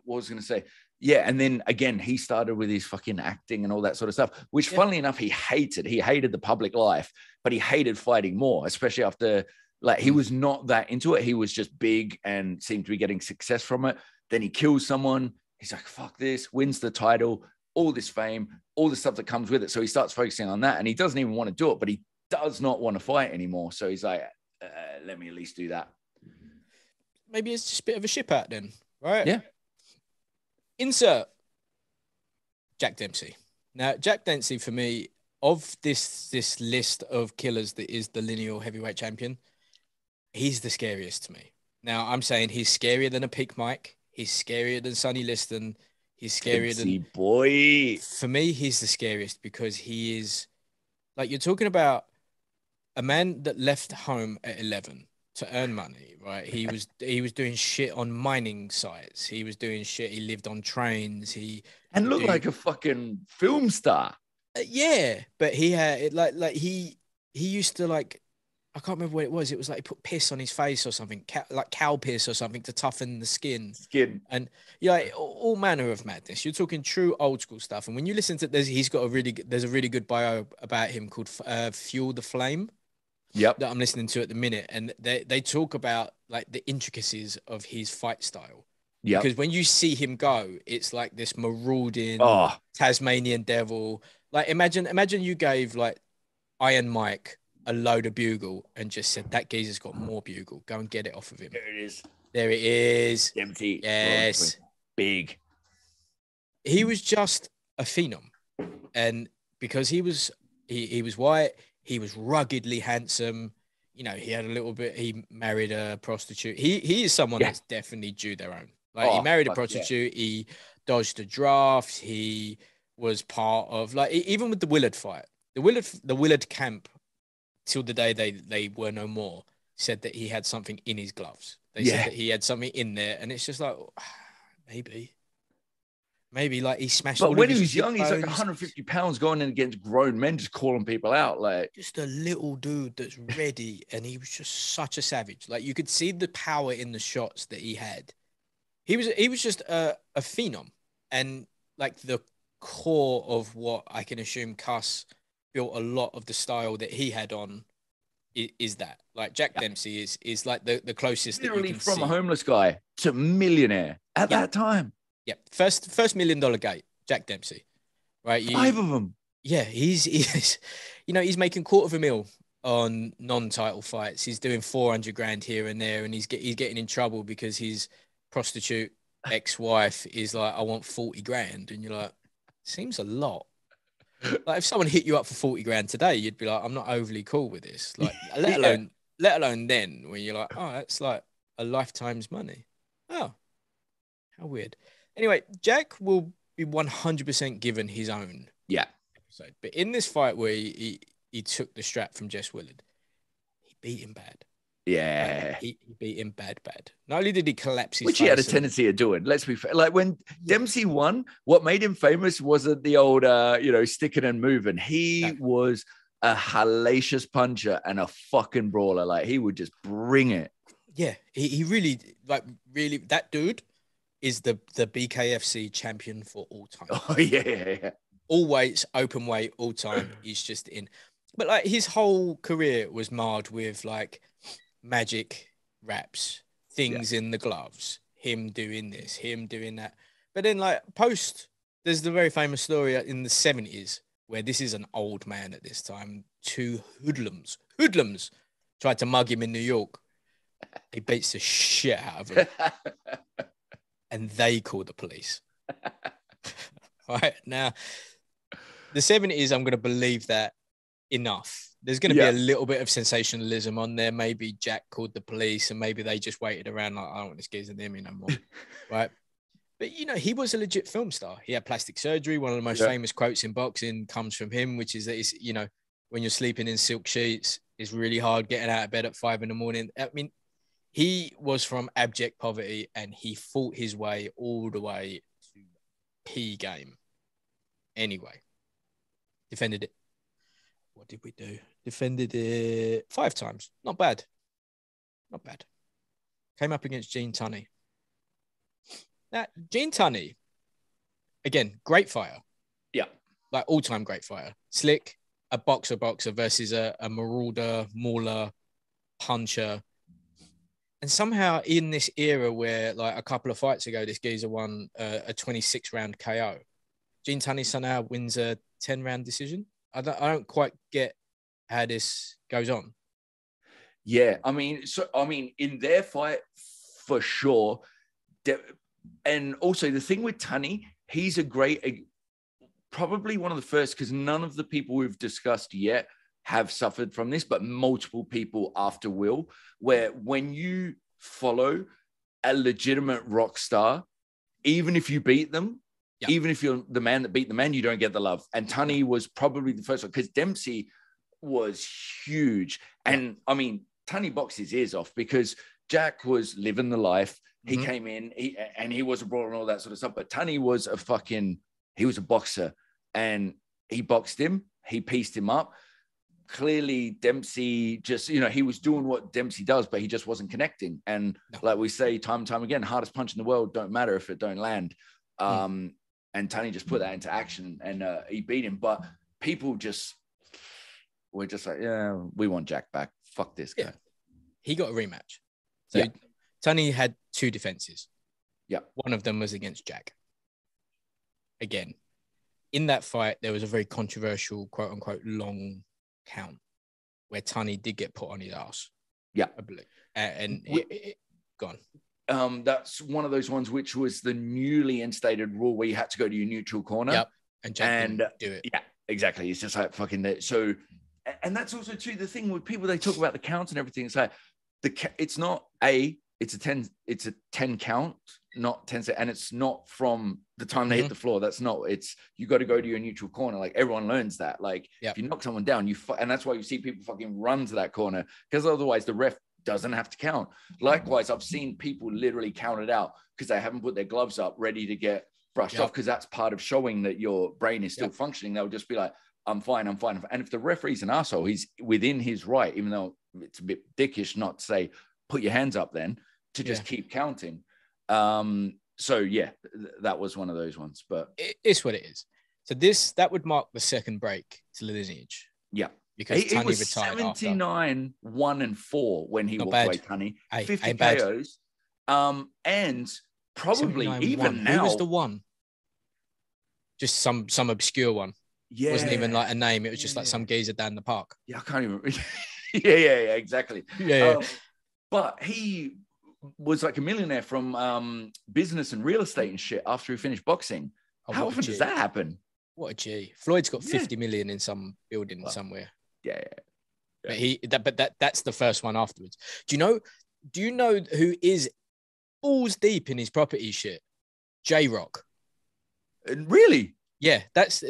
was I going to say? Yeah, and then again, he started with his fucking acting and all that sort of stuff, which, funnily enough, he hated. He hated the public life, but he hated fighting more, especially after, like, he was not that into it. He was just big and seemed to be getting success from it. Then he kills someone. He's like, fuck this, wins the title, all this fame, all the stuff that comes with it. So he starts focusing on that, and he doesn't even want to do it, but he does not want to fight anymore. So he's like, let me at least do that. Maybe it's just a bit of a ship out then, right? Yeah. Insert Jack Dempsey. Now, Jack Dempsey, for me, of this list of killers that is the lineal heavyweight champion, he's the scariest to me. Now, I'm saying he's scarier than a Peak Mike. He's scarier than Sonny Liston. He's scarier than... boy. For me, he's the scariest because he is... Like, you're talking about a man that left home at 11 to earn money, right? He was doing shit on mining sites. He was doing shit. He lived on trains. And looked like a fucking film star. Yeah, but he had like he used to, like, I can't remember what it was. It was like he put piss on his face or something, like cow piss or something to toughen the skin. And all manner of madness. You're talking true old school stuff. And when you listen to this, there's a really good bio about him called Fuel the Flame. Yep. That I'm listening to at the minute, and they talk about, like, the intricacies of his fight style. Yeah. Because when you see him go, it's like this marauding Tasmanian devil. Like, imagine you gave, like, Iron Mike a load of bugle and just said, that geezer's got more bugle. Go and get it off of him. There it is. There it is. Empty. Yes. Big. He was just a phenom. And because he was white, he was ruggedly handsome. He had a little bit, he married a prostitute. He is someone that's definitely due their own. Like, he married a prostitute. Yeah. He dodged a draft. He was part of, like, even with the Willard fight, the Willard camp, till the day they were no more, said that he had something in his gloves. They said that he had something in there, and it's just like, maybe like he smashed. But when he was young, he's like 150 pounds going in against grown men, just calling people out, like, just a little dude that's ready, and he was just such a savage. Like, you could see the power in the shots that he had. He was just a phenom, and, like, the core of what I can assume Cuss built a lot of the style that he had on is that, like, Jack Dempsey is like the closest literally that you can from see. A homeless guy to millionaire at that time. Yeah, first $1 million gate, Jack Dempsey, right? 5 of them. Yeah, he's he's making $250,000 on non-title fights. He's doing 400 grand here and there, and he's getting in trouble because his prostitute ex-wife is like, I want 40 grand, and you're like, seems a lot. Like, if someone hit you up for 40 grand today, you'd be like, I'm not overly cool with this. Like, let alone then, when you're like, oh, that's like a lifetime's money. Oh, how weird. Anyway, Jack will be 100% given his own episode. But in this fight where he took the strap from Jess Willard, he beat him bad. Yeah. Like, he beat him bad. Not only did he collapse his which he had a tendency of doing, let's be fair. Like, when Dempsey won, what made him famous wasn't the old, sticking and moving. He was a hellacious puncher and a fucking brawler. Like, he would just bring it. Yeah, he really, like, really, that dude is the BKFC champion for all time. Oh yeah. All weights, open weight, all time. He's just in. But like his whole career was marred with like magic raps, Yeah. things in the gloves, him doing this, him doing that. But then like post, there's the very famous story in the 70s where this is an old man at this time. Two hoodlums tried to mug him in New York. He beats the shit out of them. And they call the police. Right now, the 70s, I'm going to believe that enough. There's going to be a little bit of sensationalism on there. Maybe Jack called the police and maybe they just waited around like, I don't want this geezer near me no more. Right. But, you know, he was a legit film star. He had plastic surgery. One of the most famous quotes in boxing comes from him, which is that, it's, you know, when you're sleeping in silk sheets, it's really hard getting out of bed at 5 a.m. I mean, he was from abject poverty and he fought his way all the way to P game. Anyway, defended it. What did we do? Defended it 5 times. Not bad. Not bad. Came up against Gene Tunney. Now, Gene Tunney, again, great fighter. Yeah. Like all-time great fighter. Slick, a boxer versus a marauder, mauler, puncher. And somehow in this era where like a couple of fights ago, this geezer won a 26-round KO. Gene Tunney somehow wins a 10-round decision. I don't quite get how this goes on. Yeah, I mean, in their fight, for sure. And also the thing with Tunney, he's probably one of the first, because none of the people we've discussed yet have suffered from this, but multiple people after Will, where when you follow a legitimate rock star, even if you beat them, even if you're the man that beat the man, you don't get the love. And Tunney was probably the first one, because Dempsey was huge. And I mean, Tunney boxed his ears off because Jack was living the life. He came in, he was a brawler and all that sort of stuff. But Tunney was he was a boxer, and he boxed him. He pieced him up. Clearly, Dempsey just, you know, he was doing what Dempsey does, but he just wasn't connecting. And like we say time and time again, hardest punch in the world don't matter if it don't land. And Tunney just put that into action, and he beat him. But people were just like, yeah, we want Jack back. Fuck this guy. Yeah. He got a rematch. So Tunney had 2 defenses. Yeah. One of them was against Jack. Again, in that fight, there was a very controversial, quote unquote, long count where Tunney did get put on his ass. Yeah. I believe. And gone. That's one of those ones which was the newly instated rule where you had to go to your neutral corner. Yep. And Jack didn't do it. Yeah, exactly. It's just like fucking that. So, and that's also too the thing with people, they talk about the counts and everything. It's like it's not it's a 10 count, not 10, and it's not from the time they hit the floor. That's not, you got to go to your neutral corner. Like everyone learns that. Like if you knock someone down, and that's why you see people fucking run to that corner, because otherwise the ref doesn't have to count. Likewise, I've seen people literally count it out because they haven't put their gloves up ready to get brushed off, because that's part of showing that your brain is still functioning. They'll just be like, I'm fine. And if the referee's an asshole, he's within his right, even though it's a bit dickish not to say, put your hands up then, to just keep counting. So yeah, that was one of those ones, but it's what it is. So that would mark the second break to Lineage. Yeah. Because he was retired 79, 1-4 when he walked away, Tunney. 50 KOs. And probably even now. Who was the one? Just some obscure one. Yeah. It wasn't even like a name. It was just like some geezer down the park. Yeah, I can't even. yeah, exactly. Yeah. But he was like a millionaire from business and real estate and shit after he finished boxing. How often does that happen? What a G. Floyd's got 50 million in some building somewhere. Yeah. But that's the first one afterwards. Do you know who is balls deep in his property shit? J-Rock. Really? Yeah, that's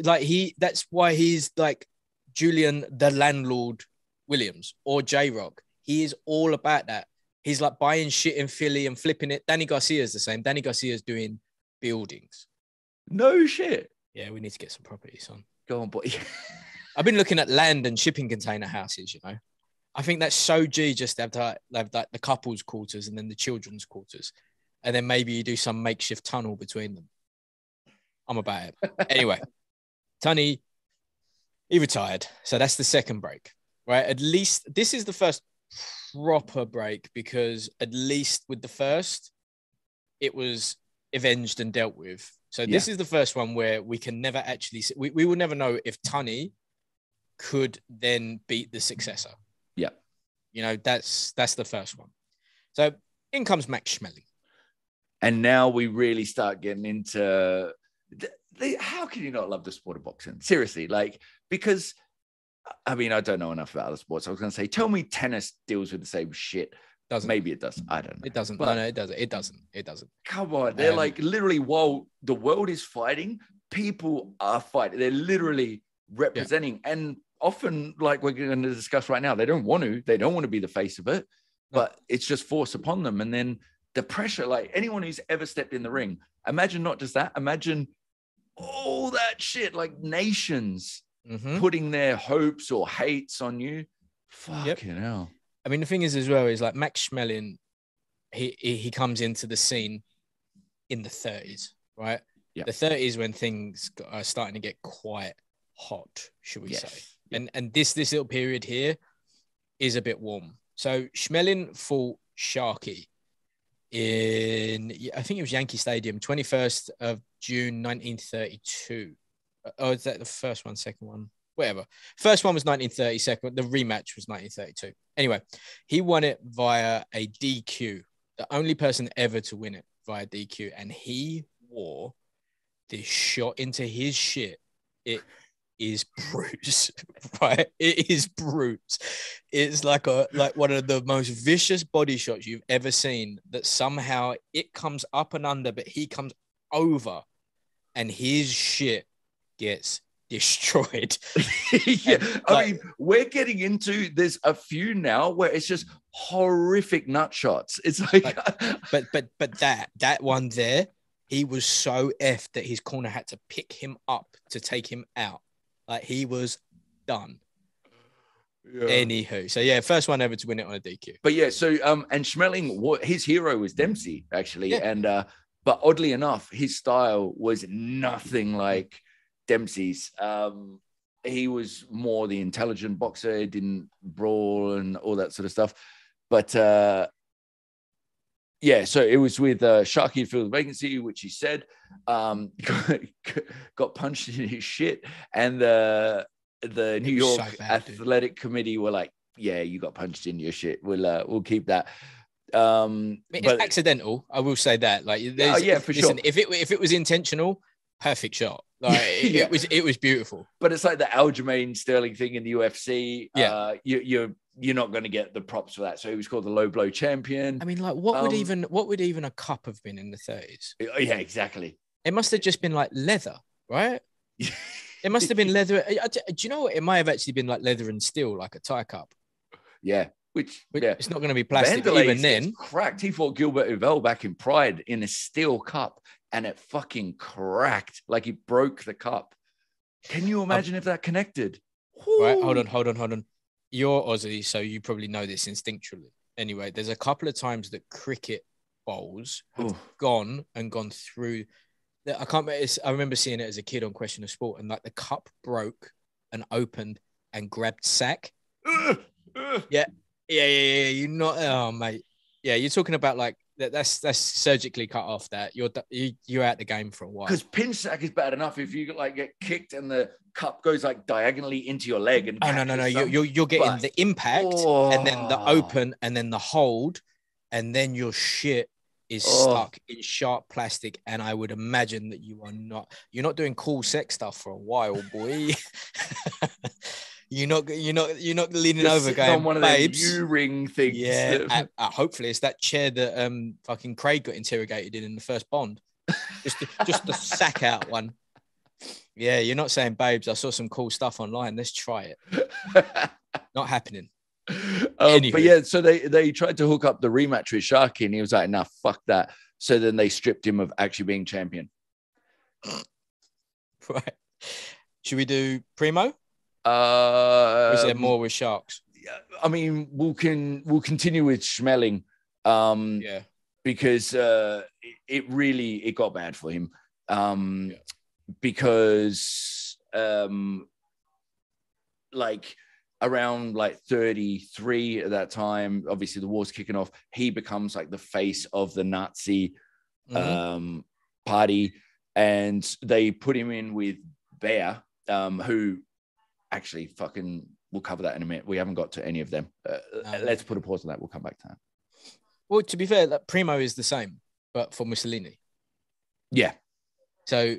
why he's like Julian the Landlord Williams or J-Rock. He is all about that. He's like buying shit in Philly and flipping it. Danny Garcia's the same. Danny Garcia's doing buildings. No shit. Yeah, we need to get some property, son. Go on, boy. I've been looking at land and shipping container houses, you know. I think that's so G just to have like the couples quarters and then the children's quarters. And then maybe you do some makeshift tunnel between them. I'm about it. Anyway, Sonny, he retired. So that's the second break, right? At least this is the first proper break because at least with the first, it was avenged and dealt with. So this is the first one where we can never actually, we will never know if Sonny could then beat the successor. Yeah. You know, that's the first one. So in comes Max Schmeling. And now we really start getting into how can you not love the sport of boxing? Seriously, like, because I mean, I don't know enough about other sports. I was going to say, tell me tennis deals with the same shit. Doesn't. Maybe it does. I don't know. It doesn't. But no, it doesn't. It doesn't. It doesn't. Come on. They're like literally, while the world is fighting, people are fighting. They're literally representing. And often, like we're going to discuss right now, they don't want to be the face of it, but it's just forced upon them. And then the pressure, like anyone who's ever stepped in the ring, imagine not just that, imagine all that shit, like nations putting their hopes or hates on you. Fucking hell. I mean, the thing is as well is like Max Schmeling, he comes into the scene in the 30s, right? Yeah. The 30s when things are starting to get quite hot, should we say? And this little period here is a bit warm. So Schmeling fought Sharkey in, I think it was Yankee Stadium, 21st of June, 1932. Oh, is that the first one, second one? Whatever. First one was 1930, second, the rematch was 1932. Anyway, he won it via a DQ, the only person ever to win it via DQ. And he wore this shot into his shit. It is Bruce, right? It is Bruce. It's like one of the most vicious body shots you've ever seen, that somehow it comes up and under, but he comes over and his shit gets destroyed. I mean, we're getting into, there's a few now where it's just horrific nut shots. It's like but that one there, he was so effed that his corner had to pick him up to take him out. Like, he was done. Anywho, so first one ever to win it on a DQ. But and Schmeling, his hero was Dempsey, actually. And but oddly enough, his style was nothing like Dempsey's. He was more the intelligent boxer, didn't brawl and all that sort of stuff. But so it was with Sharkey Field Vacancy, which he said got punched in his shit, and the New York Athletic Committee were like, "Yeah, you got punched in your shit. We'll keep that." It's accidental. I will say that. Like, for sure. If it was intentional, perfect shot. Like, it was beautiful. But it's like the Aljamain Sterling thing in the UFC. You're not going to get the props for that. So he was called the low blow champion. I mean, like, what would even a cup have been in the 30s? Yeah, exactly. It must have just been like leather, right? It must have been leather. Do you know what? It might have actually been like leather and steel, like a tie cup. Yeah. Which it's not going to be plastic even then. Cracked. He fought Gilbert Uvel back in Pride in a steel cup, and it fucking cracked. Like, he broke the cup. Can you imagine if that connected? Right, hold on. You're Aussie, so you probably know this instinctually. Anyway, there's a couple of times that cricket bowls have gone through. I remember seeing it as a kid on Question of Sport, and like the cup broke and opened and grabbed sack. Yeah. You're not, oh mate. Yeah, you're talking about like that's surgically cut off. That you're out the game for a while. Because pin sack is bad enough if you like get kicked and the cup goes like diagonally into your leg. And no. You're getting the impact and then the open and then the hold, and then your shit is stuck in sharp plastic. And I would imagine that you're not doing cool sex stuff for a while, boy. You're not leaning over going, on one of those U-ring things. Yeah, hopefully it's that chair that fucking Craig got interrogated in the first Bond. just the sack out one. Yeah, you're not saying, babes, I saw some cool stuff online. Let's try it. Not happening. But yeah, so they tried to hook up the rematch with Sharkey, and he was like, "Nah, fuck that." So then they stripped him of actually being champion. Right. Should we do Primo? Or is there more with Sharks? I mean, we'll continue with Schmeling, because it got bad for him, because like around like 33 at that time, obviously the war's kicking off. He becomes like the face of the Nazi party, and they put him in with Bear, who actually fucking. We'll cover that in a minute. We haven't got to any of them. Let's put a pause on that. We'll come back to that. Well, to be fair, that Primo is the same, but for Mussolini. Yeah. So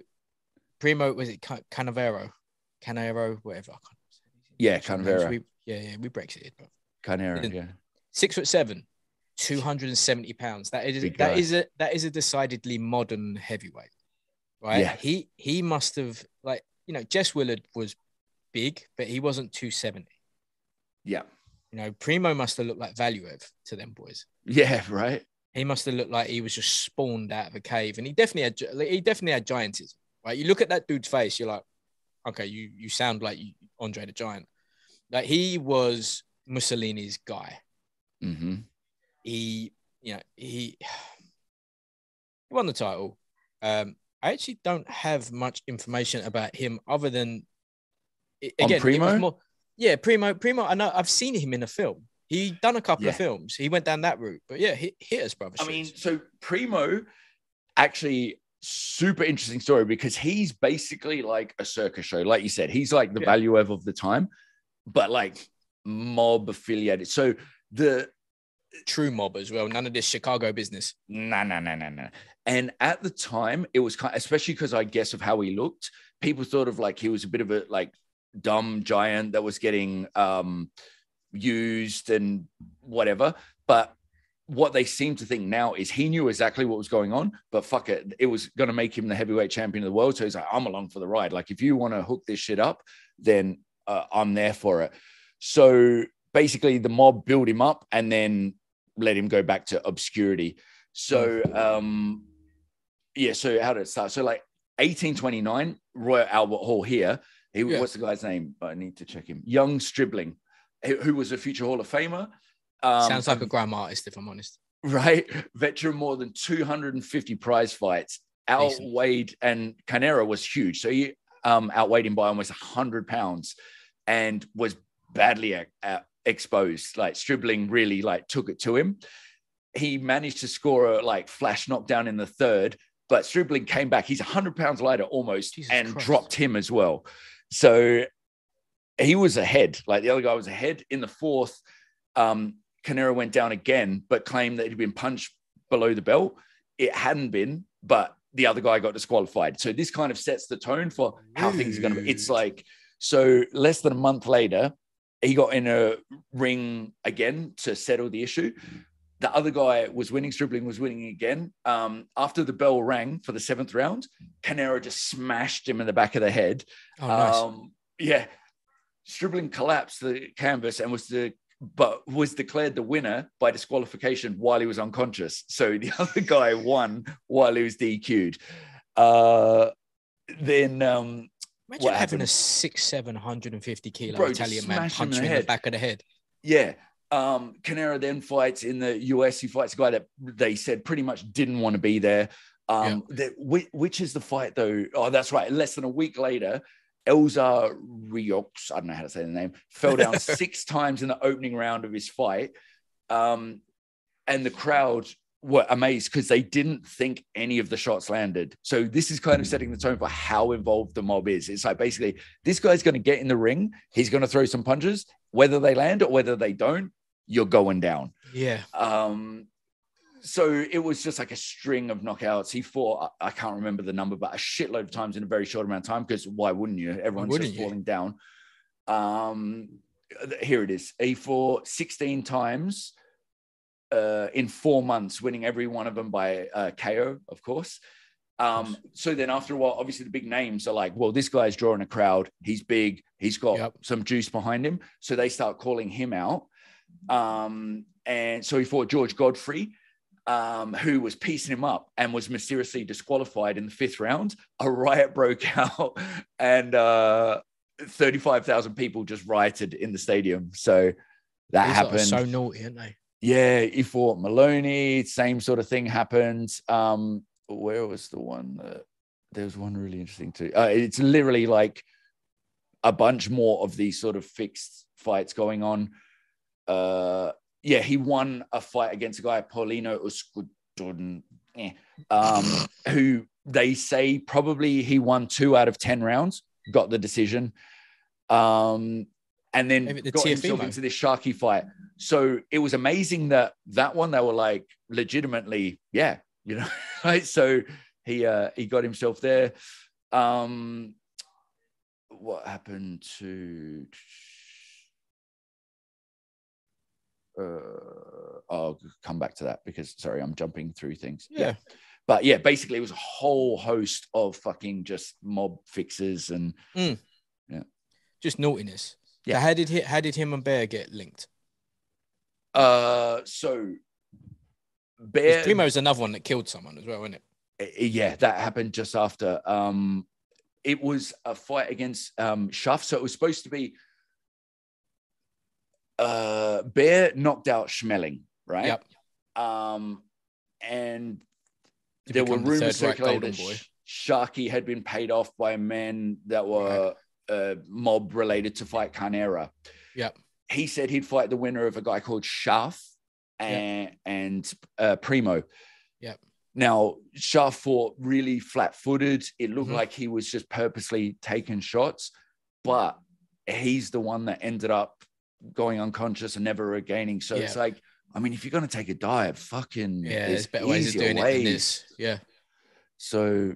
Primo, was it Canavero, whatever. Yeah, Canavero. We Brexited. But Canavero, yeah. 6'7", 270 pounds. That is a decidedly modern heavyweight, right? Yeah. He must have, like, Jess Willard was big, but he wasn't 270. Yeah. Primo must have looked like Valuev to them boys. Yeah, right. He must have looked like he was just spawned out of a cave, and he definitely had giantism, right? You look at that dude's face, you're like, okay, you sound like Andre the Giant. Like, he was Mussolini's guy. Mm-hmm. He won the title. I actually don't have much information about him other than, again, Primo? It was more, Primo. I know I've seen him in a film. He done a couple of films. He went down that route, but yeah, hit us, brother. I mean, so Primo, actually, super interesting story, because he's basically like a circus show, like you said. He's like the Valuev of the time, but like mob affiliated. So the true mob as well. None of this Chicago business. No. And at the time, it was especially because I guess of how he looked, people thought of like he was a bit of a like dumb giant that was getting used and whatever. But what they seem to think now is he knew exactly what was going on, but fuck it, it was going to make him the heavyweight champion of the world. So he's like, I'm along for the ride. Like, if you want to hook this shit up, then I'm there for it. So basically the mob built him up and then let him go back to obscurity. So so how did it start? So like 1829, Royal Albert Hall here. What's the guy's name? I need to check him. Young Stribling, who was a future Hall of Famer. Sounds like a grime artist, if I'm honest. Right. Veteran, more than 250 prize fights, outweighed, and Canero was huge. So he outweighed him by almost 100 pounds and was badly exposed. Like, Stribling really like took it to him. He managed to score a like flash knockdown in the third, but Stribling came back. He's 100 pounds lighter almost, and dropped him as well. So he was ahead. Like, the other guy was ahead. In the fourth, Canero went down again, but claimed that he'd been punched below the belt. It hadn't been, but the other guy got disqualified. So this kind of sets the tone for how things are going to be. It's like, so less than a month later, he got in a ring again to settle the issue. The other guy was winning. Stribling was winning again. After the bell rang for the seventh round, Canero just smashed him in the back of the head. Oh, nice. Yeah. Stribling collapsed the canvas and was declared the winner by disqualification while he was unconscious. So the other guy won while he was DQ'd. Imagine having a 6'7", 150 kilo Italian man punch him in the back of the head. Yeah. Canero then fights in the US. He fights a guy that they said pretty much didn't want to be there. Which is the fight though? Oh, that's right. Less than a week later, Elzar Riox, I don't know how to say the name, fell down 6 times in the opening round of his fight. And the crowd were amazed because they didn't think any of the shots landed. So this is kind of setting the tone for how involved the mob is. It's like, basically, this guy's going to get in the ring. He's going to throw some punches. Whether they land or whether they don't, you're going down. Yeah. So it was just like a string of knockouts. He fought, I can't remember the number, but a shitload of times in a very short amount of time, because why wouldn't you? Everyone's just falling down. Here it is. He fought 16 times in 4 months, winning every one of them by KO, of course. So then after a while, obviously the big names are like, well, this guy's drawing a crowd. He's big. He's got some juice behind him. So they start calling him out. And so he fought George Godfrey, who was piecing him up and was mysteriously disqualified in the 5th round. A riot broke out and 35,000 people just rioted in the stadium. So That These happened. Are so naughty, aren't they? Yeah, he fought Maloney. Same sort of thing happened. Where was the one? There was one really interesting too. It's literally like a bunch more of these sort of fixed fights going on. Yeah, he won a fight against a guy, Paulino Uskudun, who they say probably he won 2 out of 10 rounds, got the decision. And then got himself into this Sharky fight. So it was amazing that one, they were like legitimately, yeah, you know, right? So he got himself there. What happened to... I'll come back to that because, sorry, I'm jumping through things. Yeah. But yeah, basically it was a whole host of fucking just mob fixes and just naughtiness. Yeah. So how did him and Bear get linked? So Bear... Primo's another one that killed someone as well, isn't it? Yeah, that happened just after. It was a fight against Shuff. So it was supposed to be Bear knocked out Schmeling, right? Yep. And there were rumors circulating that Sharky had been paid off by men that were mob related to fight Carnera. Yep. He said he'd fight the winner of a guy called Schaff and Primo. Yep. Now, Schaff fought really flat-footed. It looked like he was just purposely taking shots, but he's the one that ended up going unconscious and never regaining. So it's like, I mean, if you're going to take a dive, fucking there's better ways of doing it than this. Yeah. So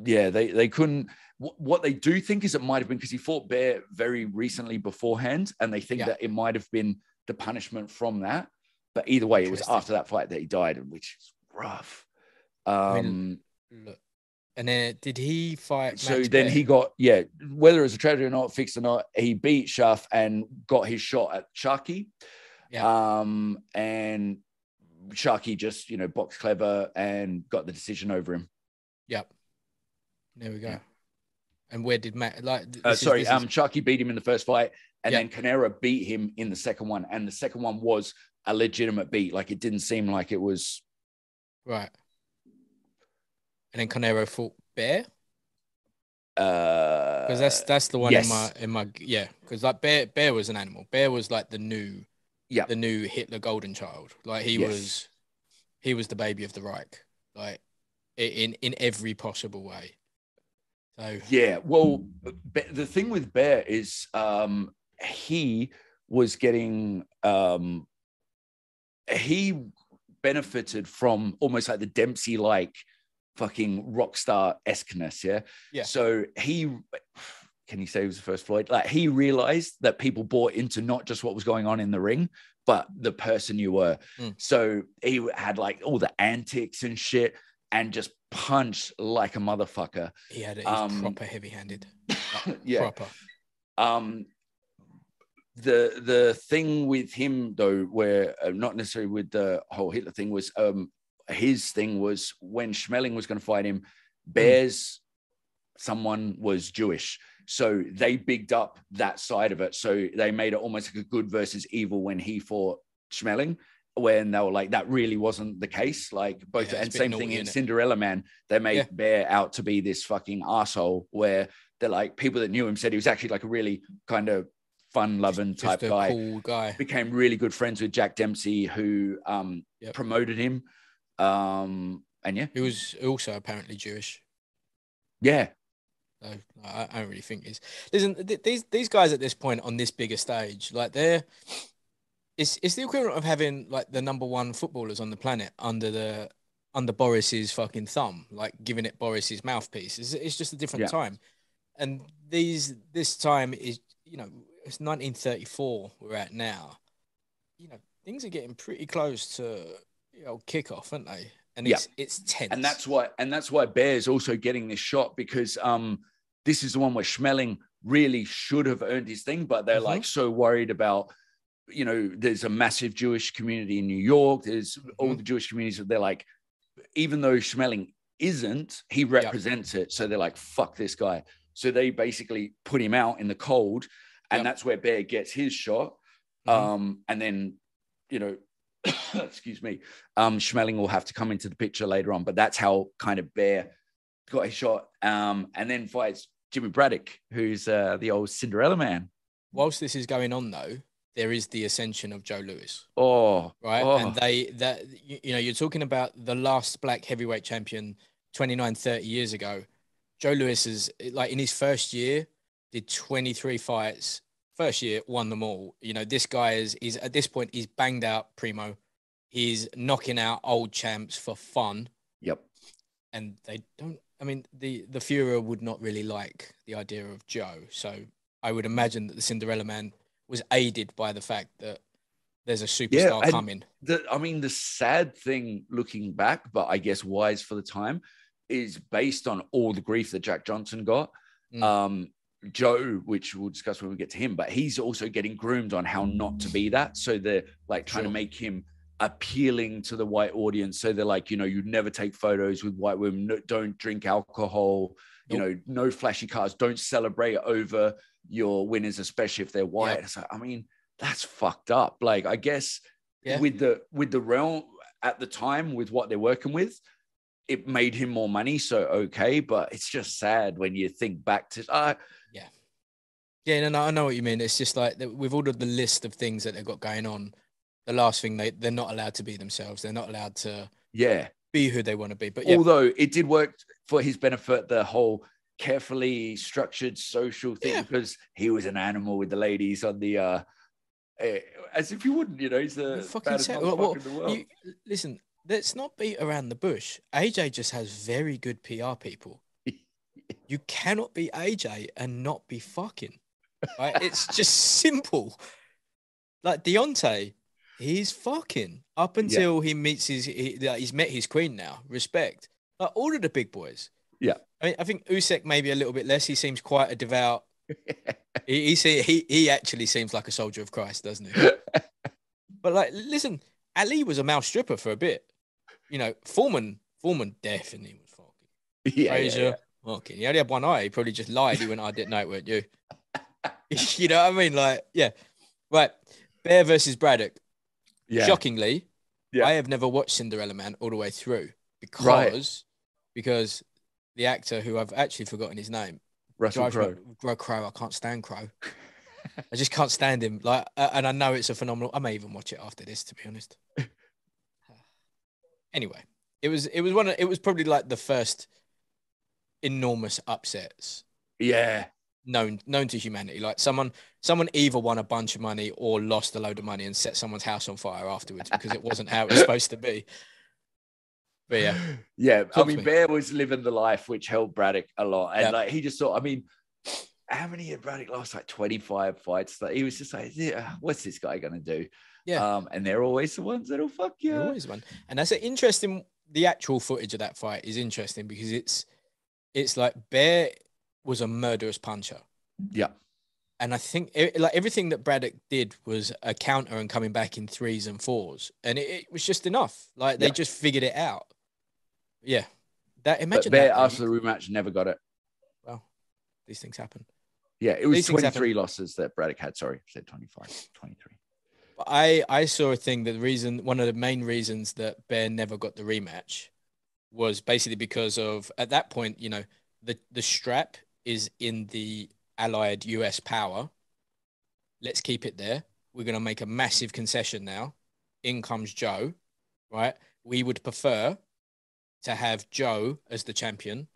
yeah, they couldn't. What they do think is it might have been because he fought Bear very recently beforehand, and they think that it might have been the punishment from that. But either way, it was after that fight that he died, which is rough. I mean, look, and then did he fight? So then he got, whether it's a tragedy or not, fixed or not, he beat Schaff and got his shot at Sharky. Yeah. And Sharky just, boxed clever and got the decision over him. Yep. There we go. Yeah. And where did Matt Sharky beat him in the first fight, and then Carnera beat him in the second one. And the second one was a legitimate beat. Like, it didn't seem like it was right. And then Carnera fought Bear. Because that's the one in my because like Bear was an animal. Bear was like the new Hitler golden child. Like he was the baby of the Reich, like in every possible way. So well, the thing with Bear is he was getting he benefited from almost like the Dempsey like fucking rock star esqueness. Yeah. So can you say he was the first Floyd? Like, he realized that people bought into not just what was going on in the ring, but the person you were. So he had like all the antics and shit and just punched like a motherfucker. He was proper heavy-handed. Proper. The thing with him though, where not necessarily with the whole Hitler thing, was his thing was when Schmeling was going to fight him, Bear's someone was Jewish. So they bigged up that side of it. So they made it almost like a good versus evil when he fought Schmeling, when they were like, that really wasn't the case. Like both, and same thing in Cinderella Man, they made Bear out to be this fucking asshole, where they're like, people that knew him said he was actually like a really kind of fun-loving type guy. Cool guy. Became really good friends with Jack Dempsey, who promoted him. And he was also apparently Jewish. Yeah. So I don't really think is. Listen, these guys at this point on this bigger stage, like it's the equivalent of having like the number one footballers on the planet under Boris's fucking thumb, like giving it Boris's mouthpiece. It's just a different time, and this time is, it's 1934 we're at now. Things are getting pretty close to kickoff, aren't they? And it's tense. And that's why Bear's also getting this shot, because this is the one where Schmeling really should have earned his thing, but they're like so worried about, there's a massive Jewish community in New York. There's all the Jewish communities. They're like, even though Schmeling isn't, he represents it. So they're like, fuck this guy. So they basically put him out in the cold, and that's where Bear gets his shot. And then, you know, excuse me, Schmeling will have to come into the picture later on, but that's how kind of Bear got his shot. And then fights Jimmy Braddock, who's the old Cinderella man. Whilst this is going on, though, there is the ascension of Joe Louis. Right. And you're talking about the last black heavyweight champion 29, 30 years ago. Joe Louis is, like, in his first year, did 23 fights. First year, won them all. You know, this guy is at this point, he's banged out primo. He's knocking out old champs for fun. Yep. And they don't, I mean, the Führer would not really like the idea of Joe. So I would imagine that the Cinderella man was aided by the fact that there's a superstar coming. The sad thing looking back, but I guess wise for the time, is based on all the grief that Jack Johnson got. Joe, which we'll discuss when we get to him, but he's also getting groomed on how not to be that. So they're like trying to make him appealing to the white audience. So they're like, you know, you never take photos with white women, don't drink alcohol, you know, no flashy cars, don't celebrate over your winners, especially if they're white. It's like, I mean, that's fucked up. Like, I guess with the realm at the time, with what they're working with, it made him more money. So, okay. But it's just sad when you think back to, no, I know what you mean. It's just like with all of the list of things that they've got going on, the last thing they're not allowed to be themselves. They're not allowed to be who they want to be. But although it did work for his benefit, the whole carefully structured social thing, because he was an animal with the ladies on the as if you wouldn't, you know, he's the baddest motherfucker in the world. Listen, let's not beat around the bush. AJ just has very good PR people. You cannot be AJ and not be fucking. Right? It's just simple. Like Deontay, he's fucking up until he meets he's met his queen now. Respect. Like all of the big boys. Yeah. I mean, I think Usyk maybe a little bit less. He seems quite a devout. he actually seems like a soldier of Christ, doesn't he? But like, listen, Ali was a mouth stripper for a bit. You know, Foreman definitely was fucking. Frazier, fucking. He only had one eye. He probably just lied. He went, I didn't know it, weren't you? You know what I mean? Like, right. Bear versus Braddock. Shockingly, I have never watched Cinderella Man all the way through because the actor, who I've actually forgotten his name, Russell Crowe. I can't stand Crowe. I just can't stand him. Like, and I know it's a phenomenal. I may even watch it after this, to be honest. Anyway, it was probably like the first enormous upsets. Yeah. Known to humanity. Like someone either won a bunch of money or lost a load of money and set someone's house on fire afterwards because it wasn't how it was supposed to be. But I mean, Bear was living the life which helped Braddock a lot, and like he just thought, I mean, how many had Braddock lost? Like 25 fights. Like he was just like, what's this guy gonna do? And they're always the ones that'll fuck you. They're always one, and that's an interesting. The actual footage of that fight is interesting because it's like Bear was a murderous puncher. Yeah. And I think like everything that Braddock did was a counter and coming back in 3s and 4s. And it was just enough. Like they just figured it out. Yeah. Imagine Bear, that. after the rematch, never got it. Well, these things happen. Yeah, it was 23 losses that Braddock had. Sorry, I said 25, 23. I saw a thing that one of the main reasons that Bear never got the rematch was basically because of, at that point, you know, the strap is in the allied US power. Let's keep it there. We're going to make a massive concession now. In comes Joe, right? We would prefer to have Joe as the champion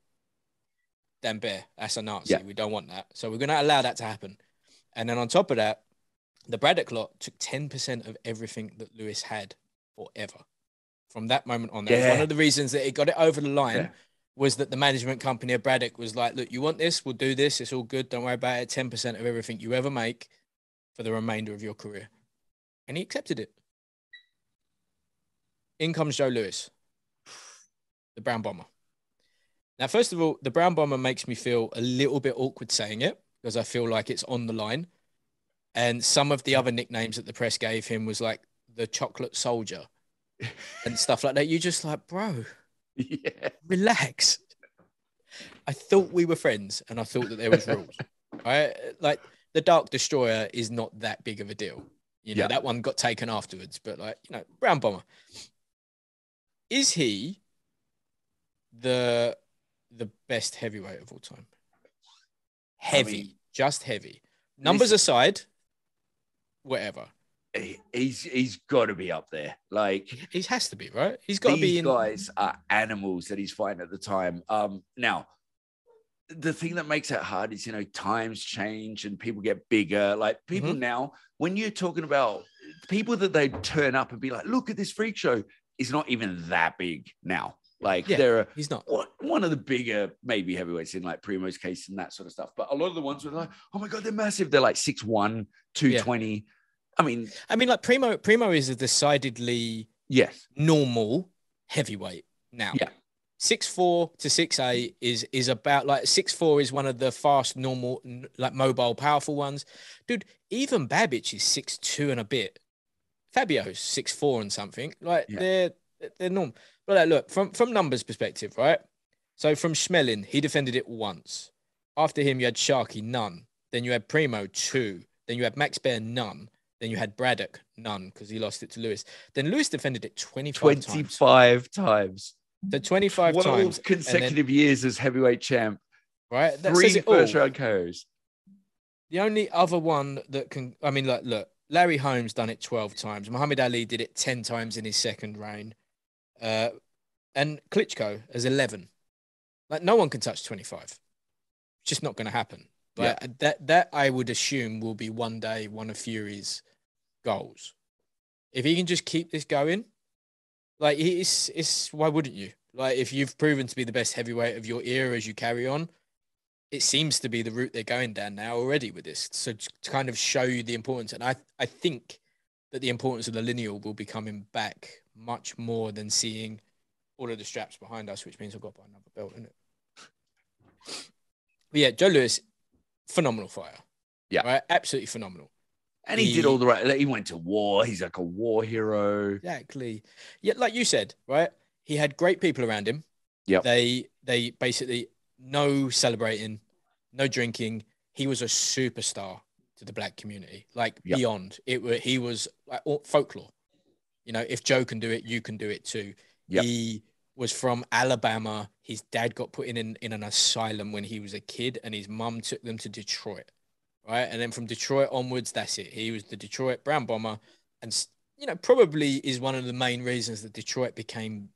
than Bear. That's a Nazi. We don't want that. So we're going to allow that to happen. And then on top of that, the Braddock lot took 10% of everything that Lewis had forever. From that moment on, that was one of the reasons that it got it over the line was that the management company of Braddock was like, look, you want this? We'll do this. It's all good. Don't worry about it. 10% of everything you ever make for the remainder of your career. And he accepted it. In comes Joe Louis, the Brown Bomber. Now, first of all, the Brown Bomber makes me feel a little bit awkward saying it because I feel like it's on the line. And some of the other nicknames that the press gave him was like the Chocolate Soldier and stuff like that. You're just like, bro, relax. I thought we were friends and I thought that there was rules. Right? Like the Dark Destroyer is not that big of a deal. You know, that one got taken afterwards, but like, you know, Brown Bomber. Is he the best heavyweight of all time? Heavy, I mean, just heavy. Numbers aside, whatever. He's got to be up there. Like, he has to be, right? He's got to be. These guys are animals that he's fighting at the time. Now, the thing that makes it hard is, you know, times change and people get bigger. Like people now, when you're talking about people that they turn up and be like, look at this freak show, is not even that big now. Like he's not one of the bigger, maybe heavyweights in like Primo's case and that sort of stuff. But a lot of the ones were like, oh my God, they're massive. They're like 6'1", 220. Yeah. I mean, like Primo is a decidedly normal heavyweight now. Yeah. 6'4" to 6'8" is about like 6'4" is one of the fast, normal, like mobile, powerful ones. Dude, even Babbage is 6'2" and a bit. Fabio's 6'4" and something. Like they're normal. But like, look, from numbers perspective, right? So from Schmeling, he defended it once. After him, you had Sharky, none. Then you had Primo, 2. Then you had Max Bear, none. Then you had Braddock, none, because he lost it to Lewis. Then Lewis defended it 25 times. So 25 times. Consecutive years as heavyweight champ. Right? That 3 first-round KOs. The only other one that can... I mean, like, look, Larry Holmes done it 12 times. Muhammad Ali did it 10 times in his second reign. And Klitschko has 11. Like, no one can touch 25. It's just not going to happen. But that I would assume will be one day one of Fury's goals. If he can just keep this going, like it's why wouldn't you? Like if you've proven to be the best heavyweight of your era as you carry on, it seems to be the route they're going down now already with this. So to kind of show you the importance, and I think that the importance of the lineal will be coming back much more than seeing all of the straps behind us, which means I've got to buy another belt, isn't it? But yeah, Joe Louis, phenomenal fighter. Yeah. Right? Absolutely phenomenal. And he did all the right. He went to war. He's like a war hero. Exactly. Yeah, like you said, right? He had great people around him. Yeah. They basically no celebrating, no drinking. He was a superstar to the black community, like beyond. He was like folklore. You know, if Joe can do it, you can do it too. Yep. He was from Alabama. His dad got put in an asylum when he was a kid, and his mum took them to Detroit, right? And then from Detroit onwards, that's it. He was the Detroit Brown Bomber, and you know, probably is one of the main reasons that Detroit became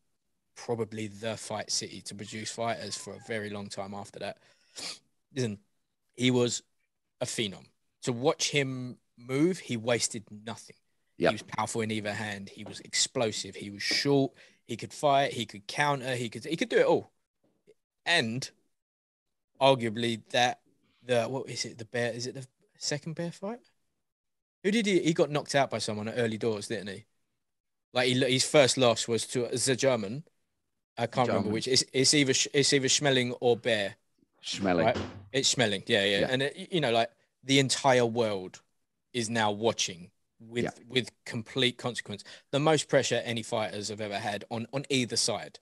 probably the fight city to produce fighters for a very long time after that. Listen, he was a phenom. To watch him move, he wasted nothing. Yep. He was powerful in either hand. He was explosive. He was short. He could fight. He could counter. He could do it all. And arguably what is it? The bear? Is it the second bear fight? Who did he got knocked out by someone at early doors, didn't he? Like his first loss was to the German. I can't remember which. It's either Schmeling or Bear. Schmeling. Right? It's Schmeling. Yeah. And you know, like the entire world is now watching with complete consequence. The most pressure any fighters have ever had on either side.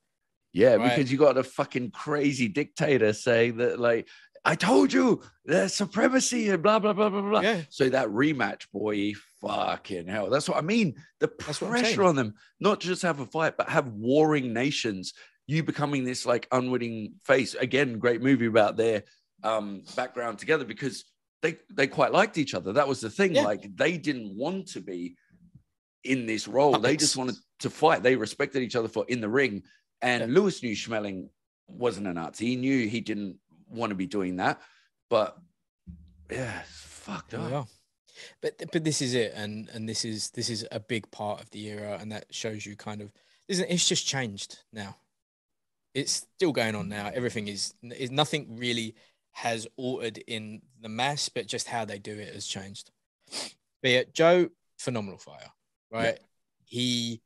Yeah, right? Because you got a fucking crazy dictator saying that, like, I told you there's supremacy and blah, blah, blah, blah, blah. Yeah. So that rematch, boy, fucking hell. That's what I mean. The pressure on them, not just have a fight, but have warring nations. You becoming this like unwitting face. Again, great movie about their background together because they quite liked each other. That was the thing. Yeah. Like they didn't want to be in this role. They just wanted to fight. They respected each other for in the ring. And Lewis knew Schmeling wasn't a Nazi. He knew he didn't want to be doing that. But yeah, it's fucked up. Yeah. But this is it, and this is a big part of the era, and that shows you kind of it's just changed now. It's still going on now. Everything is nothing really has altered in the mass, but just how they do it has changed. But yeah, Joe, phenomenal fighter, right? Yeah. He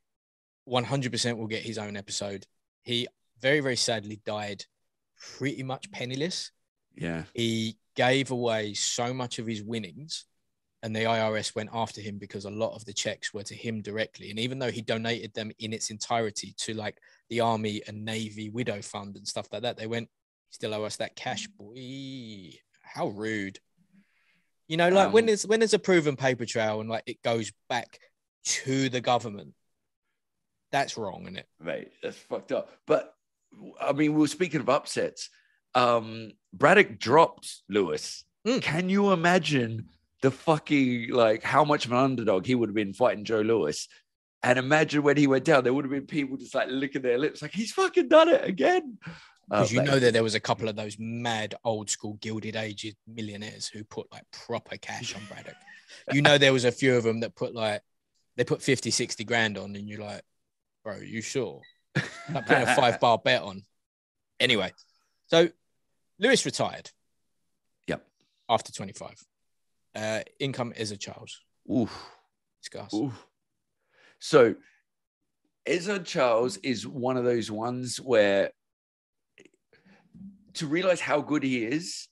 100% will get his own episode. He very, very sadly died pretty much penniless. Yeah. He gave away so much of his winnings, and the IRS went after him because a lot of the checks were to him directly. And even though he donated them in its entirety to like the Army and Navy Widow Fund and stuff like that, they went, still owe us that cash, boy. How rude. You know, like when there's a proven paper trail and like it goes back to the government, that's wrong, isn't it? Mate, that's fucked up. But I mean, we were speaking of upsets. Braddock dropped Lewis. Can you imagine the fucking, like, how much of an underdog he would have been fighting Joe Lewis? And imagine when he went down, there would have been people just like licking their lips, like, he's fucking done it again. Because you know that there was a couple of those mad old school Gilded Age millionaires who put like proper cash on Braddock. You know, there was a few of them that put 50, 60 grand on, and you're like, bro, you sure? Like putting a 5-bar bet on. Anyway, so Lewis retired. Yep. After 25. Income is a Charles. Oof. Discuss. Oof. So Ezra Charles is one of those ones where, to realize how good he is,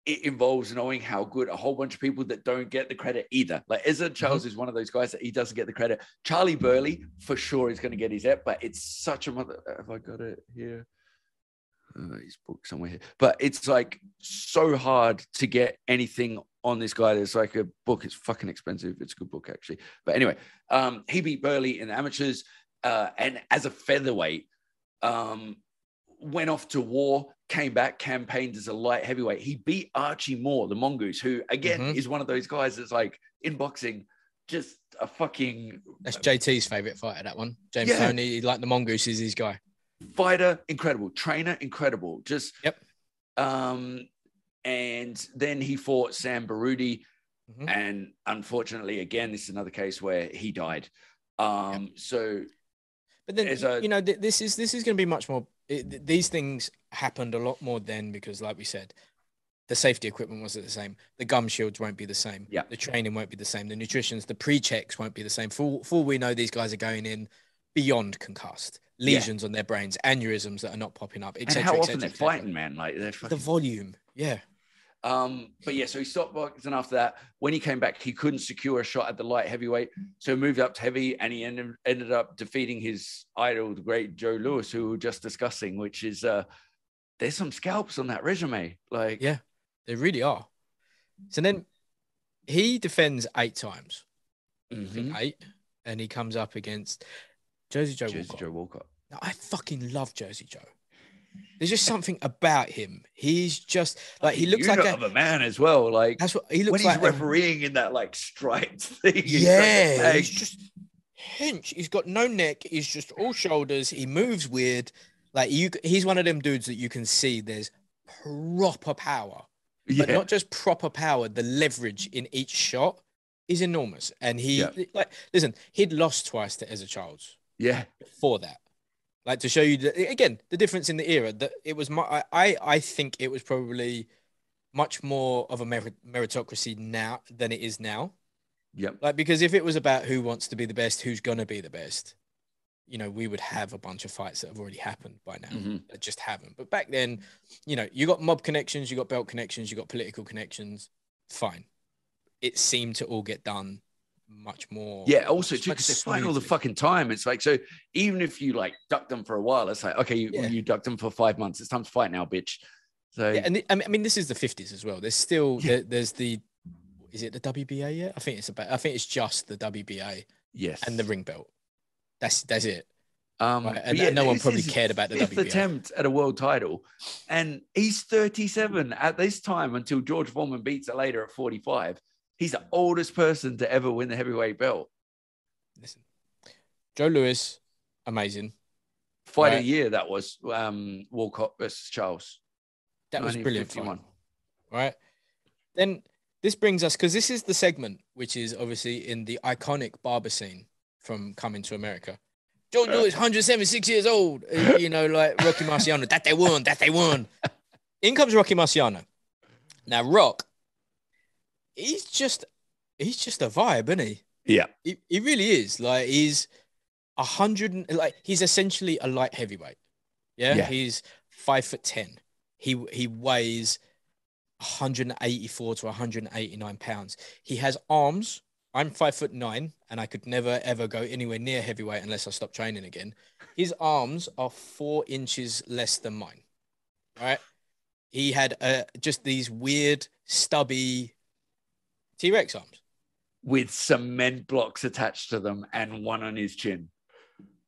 it involves knowing how good a whole bunch of people that don't get the credit either. Like Ezra Charles is one of those guys that he doesn't get the credit. Charlie Burley, for sure, is going to get his ep, but it's such a mother. Have I got it here? His book somewhere here. But it's like so hard to get anything on this guy. There's like a book. It's fucking expensive. It's a good book, actually. But anyway, he beat Burley in the amateurs. And as a featherweight, went off to war, came back, campaigned as a light heavyweight. He beat Archie Moore, the Mongoose, who again is one of those guys that's like in boxing, just a fucking. That's JT's favorite fighter, that one. James Sonny, like the Mongoose, is his guy. Fighter, incredible. Trainer, incredible. Just yep. And then he fought Sam Baruti, and unfortunately, again, this is another case where he died. So, but then you know, this is going to be much more. These things happened a lot more then because, like we said, the safety equipment wasn't the same. The gum shields won't be the same. Yeah. The training won't be the same. The nutritions, the pre-checks won't be the same. For all we know, these guys are going in beyond concussed, lesions on their brains, aneurysms that are not popping up, etc. And how often they're fighting, man? Like they're fucking... the volume, yeah. But yeah, so he stopped boxing after that. When he came back, he couldn't secure a shot at the light heavyweight, so he moved up to heavy, and he ended up defeating his idol, the great Joe Lewis, who we were just discussing. Which is, there's some scalps on that resume, like yeah, they really are. So then he defends 8 times, I think 8, and he comes up against Jersey Joe Walcott. Now, I fucking love Jersey Joe. There's just something about him. He's just like, he looks like a man as well. Like that's what he looks when like. He's refereeing in that like striped thing. Yeah, he's just hench. He's got no neck. He's just all shoulders. He moves weird. Like he's one of them dudes that you can see there's proper power, but not just proper power. The leverage in each shot is enormous. And listen, he'd lost twice to Ezra Charles. Yeah, before that. Like, to show you again the difference in the era, that it was I think it was probably much more of a meritocracy now than it is now. Yep. Like, because if it was about who wants to be the best, who's gonna be the best, you know, we would have a bunch of fights that have already happened by now that just haven't. But back then, you know, you got mob connections, you got belt connections, you got political connections. Fine. It seemed to all get done much more. Yeah, also too, because they're fighting all the fucking time. It's like, so even if you like duck them for a while, it's like, okay, you ducked them for 5 months, it's time to fight now, bitch. So and I mean, this is the 50s as well. There's still there's the, is it the WBA yet? I think it's just the WBA. Yes. And the ring belt. That's it. Right? And no one probably cared about the fifth WBA. attempt at a world title, and he's 37 at this time until George Foreman beats it later at 45. He's the oldest person to ever win the heavyweight belt. Listen, Joe Lewis, amazing. Fight of the year, that was Walcott versus Charles. That was brilliant fun. Right? Then this brings us, because this is the segment which is obviously in the iconic barber scene from Coming to America. Joe Lewis, 176 years old. You know, like Rocky Marciano. That they won. In comes Rocky Marciano. Now, Rock, he's just a vibe, isn't he? Yeah. He really is. Like, he's 100, like, he's essentially a light heavyweight. Yeah. He's 5'10". He weighs 184 to 189 pounds. He has arms. I'm 5'9", and I could never ever go anywhere near heavyweight unless I stop training again. His arms are 4 inches less than mine. Right? He had just these weird stubby T-Rex arms. With cement blocks attached to them and one on his chin.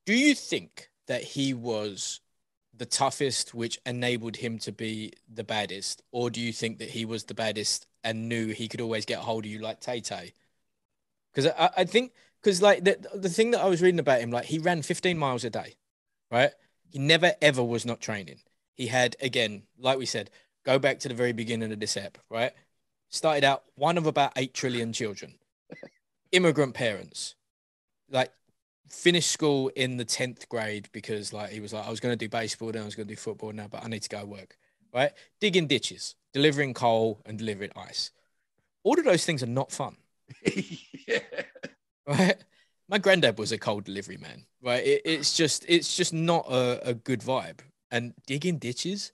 Do you think that he was the toughest, which enabled him to be the baddest? Or do you think that he was the baddest and knew he could always get a hold of you like Tay-Tay? Because I think, because like the thing that I was reading about him, like he ran 15 miles a day, right? He never, ever was not training. He had, again, like we said, go back to the very beginning of this ep, right? Started out one of about 8 trillion children. Immigrant parents, like finished school in the 10th grade because like he was like, I was going to do baseball, then I was going to do football now, but I need to go work, right? Digging ditches, delivering coal and delivering ice. All of those things are not fun. Yeah. Right? My granddad was a coal delivery man, right? It's just not a good vibe. And digging ditches.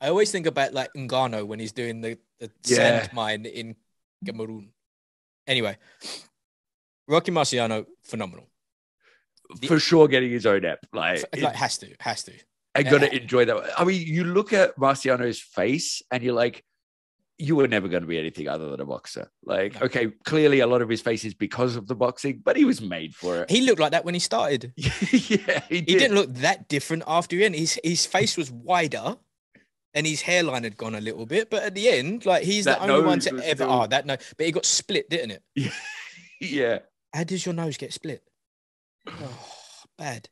I always think about like Ngannou when he's doing the sand mine in Cameroon. Anyway, Rocky Marciano, phenomenal. For sure getting his own app. Like has to. I got to enjoy that. I mean, you look at Marciano's face and you're like, you were never going to be anything other than a boxer. Like, no. Okay, clearly a lot of his face is because of the boxing, but he was made for it. He looked like that when he started. Yeah, he did. He didn't look that different after the end. His face was wider and his hairline had gone a little bit, but at the end, like he's the only one to ever. Oh, that no, but he got split, didn't it? Yeah. Yeah. How does your nose get split? Oh, bad.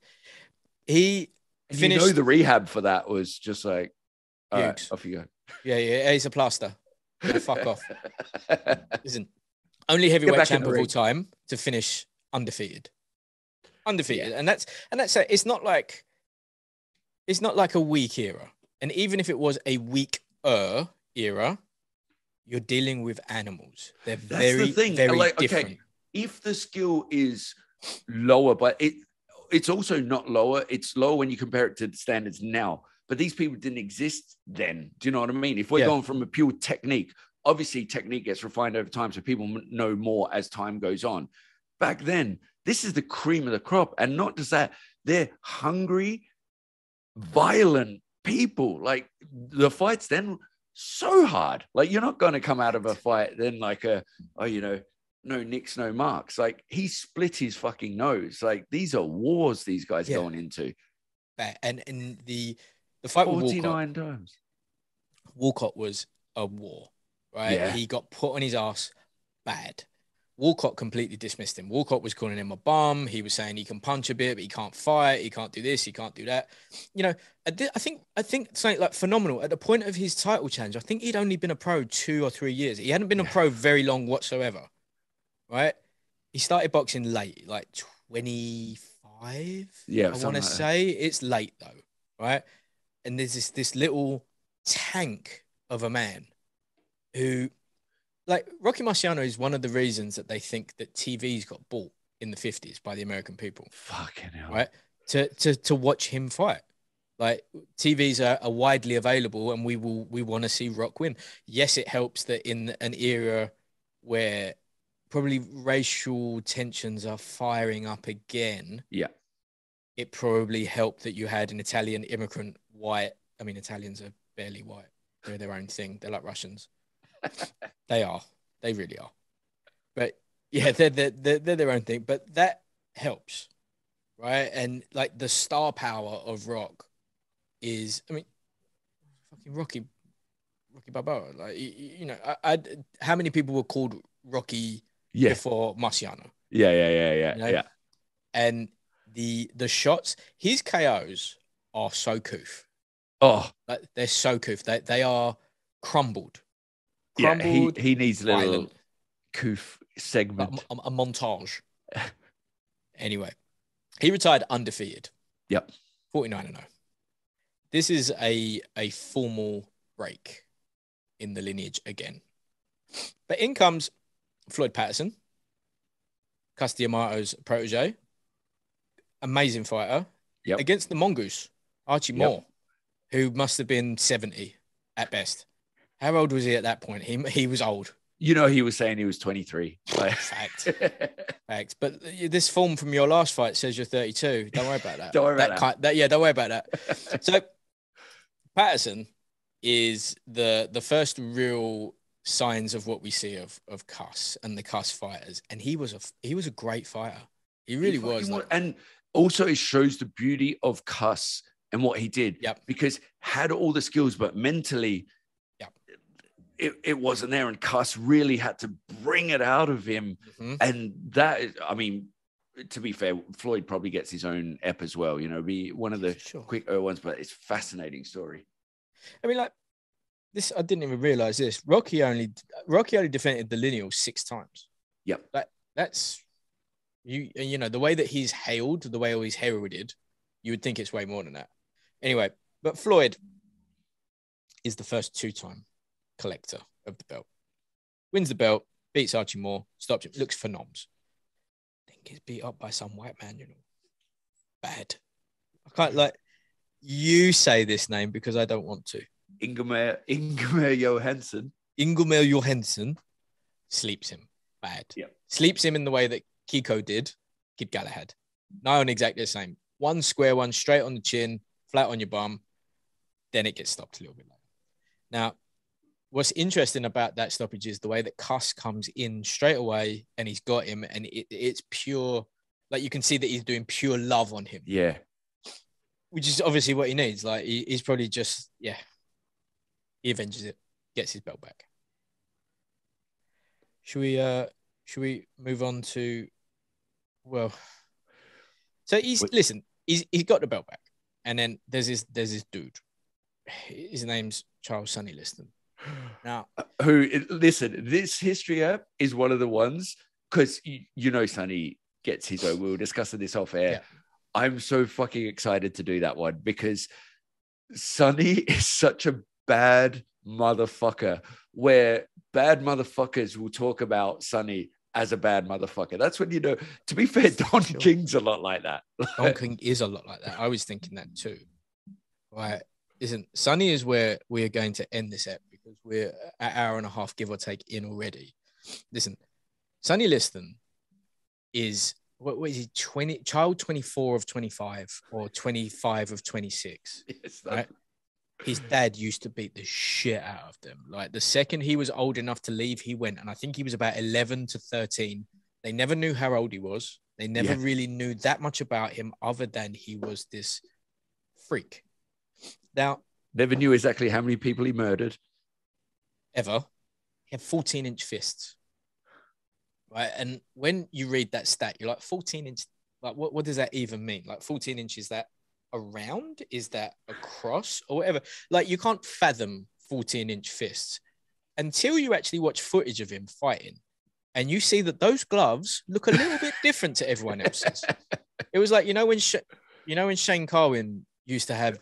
He finished. You know, the rehab for that was just like, all right, off you go. Yeah, he's a plaster. Yeah, fuck off. Listen, only heavyweight champ of all time to finish undefeated. Yeah. And that's it. It's not like a weak era. And even if it was a weaker era, you're dealing with animals. They're very like, different. Okay, if the skill is lower, but it's also not lower. It's lower when you compare it to the standards now. But these people didn't exist then. Do you know what I mean? If we're going from a pure technique, obviously technique gets refined over time, so people know more as time goes on. Back then, this is the cream of the crop. And not just that, they're hungry, violent people. Like the fights then, so hard. Like you're not going to come out of a fight then like no nicks, no marks. Like he split his fucking nose. Like these are wars these guys going into. And the fight 49 with times. Walcott was a war, right? Yeah. He got put on his ass bad. Walcott completely dismissed him. Walcott was calling him a bum. He was saying he can punch a bit, but he can't fight. He can't do this. He can't do that. You know, I think something like phenomenal. At the point of his title challenge, I think he'd only been a pro 2 or 3 years. He hadn't been a pro very long whatsoever, right? He started boxing late, like 25. Yeah, I want to say it's late though, right? And there's this little tank of a man who, like Rocky Marciano is one of the reasons that they think that TVs got bought in the 50s by the American people. Fucking hell. Right? To watch him fight. Like TVs are widely available and we want to see Rock win. Yes, it helps that in an era where probably racial tensions are firing up again. Yeah. It probably helped that you had an Italian immigrant white. I mean, Italians are barely white. They're their own thing. They're like Russians. They are. They really are. But yeah, they're their own thing. But that helps, right? And like the star power of Rock is, I mean, fucking Rocky Balboa. Like you know, how many people were called Rocky before Marciano? Yeah. You know? Yeah. And the shots, his KOs are so coof. Oh, like, they're so coof. They are crumbled. Yeah, he needs a little coof segment. A montage. Anyway, he retired undefeated. Yep. 49-0. This is a formal break in the lineage again. But in comes Floyd Patterson, Cus D'Amato's protege. Amazing fighter. Yep. Against the mongoose, Archie Moore, who must have been 70 at best. How old was he at that point? He was old. You know, he was saying he was 23. Fact. But this form from your last fight says you're 32. Don't worry about that. Don't worry about that. Don't worry about that. So Patterson is the first real signs of what we see of Cuss and the Cuss fighters. And he was a great fighter. He really was. And also it shows the beauty of Cuss and what he did. Yep. Because had all the skills, but mentally, yep, it wasn't there. And Cuss really had to bring it out of him. Mm-hmm. And that is, I mean, to be fair, Floyd probably gets his own ep as well, you know, be one of the quick ones, but it's a fascinating story. I mean, like this, I didn't even realize this. Rocky only defended the Lineal 6 times. Yep. That's you know, the way that he's hailed, the way he's heralded, you would think it's way more than that. Anyway, but Floyd is the first 2-time collector of the belt. Wins the belt, beats Archie Moore, stops him, looks for noms. Then gets beat up by some white man, you know. Bad. I can't, like, you say this name because I don't want to. Ingemar Johansson. Ingemar Johansson sleeps him. Bad. Yep. Sleeps him in the way that Kiko did Kid Galahad. No one exactly the same. One square one, straight on the chin, flat on your bum. Then it gets stopped a little bit later. Now, what's interesting about that stoppage is the way that Cuss comes in straight away and he's got him, and it's pure, like you can see that he's doing pure love on him. Yeah. Which is obviously what he needs. Like he's probably just, he avenges it, gets his belt back. Should we move on to, well, so he's got the belt back. And then there's this dude. His name's Charles Sonny Liston. Now, this history app is one of the ones, because you know Sonny gets his own. We were discussing this off air. Yeah. I'm so fucking excited to do that one because Sonny is such a bad motherfucker, where bad motherfuckers will talk about Sonny as a bad motherfucker. That's when, you know, to be fair, Don King's a lot like that. Don King is a lot like that. I was thinking that too. Right. Sonny is where we are going to end this app because we're an hour and a half, give or take, in already. Listen, Sonny Liston is, what is he, child 24 of 25 or 25 of 26, yes, right? His dad used to beat the shit out of them. Like the second he was old enough to leave, he went. And I think he was about 11 to 13. They never knew how old he was. They never really knew that much about him other than he was this freak. Now, never knew exactly how many people he murdered. Ever. He had 14-inch fists. Right. And when you read that stat, you're like, 14-inch, like what does that even mean? Like 14 inches, that around? Is that across or whatever? Like you can't fathom 14-inch fists until you actually watch footage of him fighting. And you see that those gloves look a little bit different to everyone else's. It was like, when Shane Carwin used to have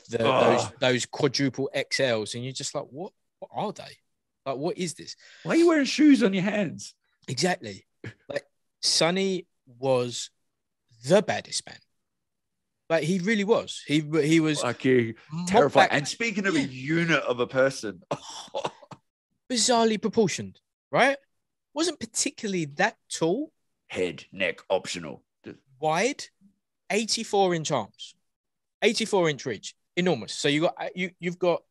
those quadruple XLs, and you're just like, what are they? Like, what is this? Why are you wearing shoes on your hands? Exactly. Like, Sonny was the baddest man. Like, he really was. He was fucking terrifying. And speaking of a unit of a person, bizarrely proportioned, right? Wasn't particularly that tall. Head, neck, optional. Wide, 84-inch arms, 84-inch reach, enormous. So you've got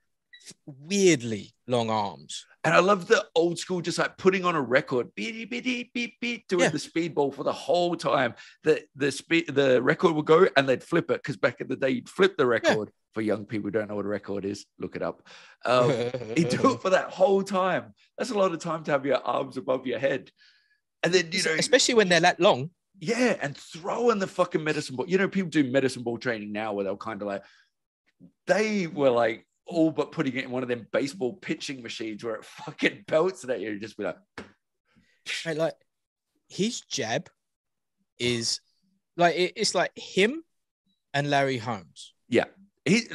weirdly long arms. And I love the old school, just like putting on a record, beep, beep, beep, beep, beep, doing the speedball for the whole time. The record would go and they'd flip it, because back in the day, you'd flip the record. For young people who don't know what a record is, look it up. He'd do it for that whole time. That's a lot of time to have your arms above your head. And then, especially when they're that long. Yeah, and throwing the fucking medicine ball. People do medicine ball training now where they'll kind of like, they were like, all but putting it in one of them baseball pitching machines where it fucking belts at you. Just be like, right, like his jab is like, it's like him and Larry Holmes. Yeah. His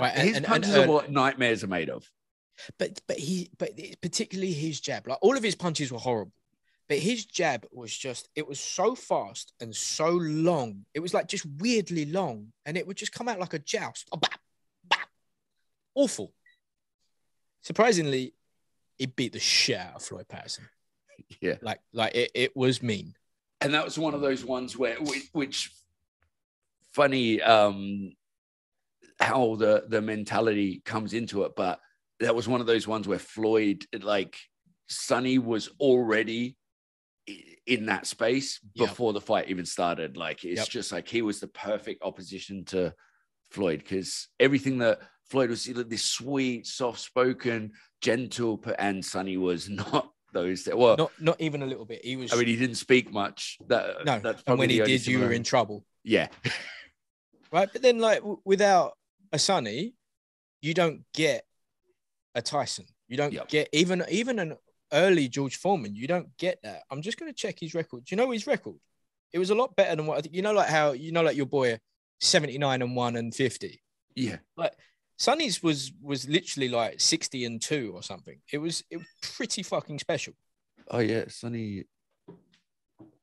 punches are what nightmares are made of. But particularly his jab, like all of his punches were horrible, but his jab was just, it was so fast and so long. It was like just weirdly long, and it would just come out like a joust. Oh, bap, bap. Awful. Surprisingly, he beat the shit out of Floyd Patterson. Yeah. Like it was mean. And that was one of those ones which funny, how the mentality comes into it. But that was one of those ones where Floyd, like Sonny was already in that space before the fight even started. Like, it's just like he was the perfect opposition to Floyd, because everything that Floyd was, like this sweet, soft-spoken, gentle, and Sonny was not those that, well, not even a little bit. He was. I mean, he didn't speak much. That's and when he did, you were in trouble. Yeah. Right, but then like without a Sonny, you don't get a Tyson. You don't get even an early George Foreman. You don't get that. I'm just going to check his record. Do you know his record? It was a lot better than what I think. You know, like how like your boy 79-1 and 50. Yeah, like Sonny's was literally like 60-2 or something. It was pretty fucking special. Oh yeah, Sonny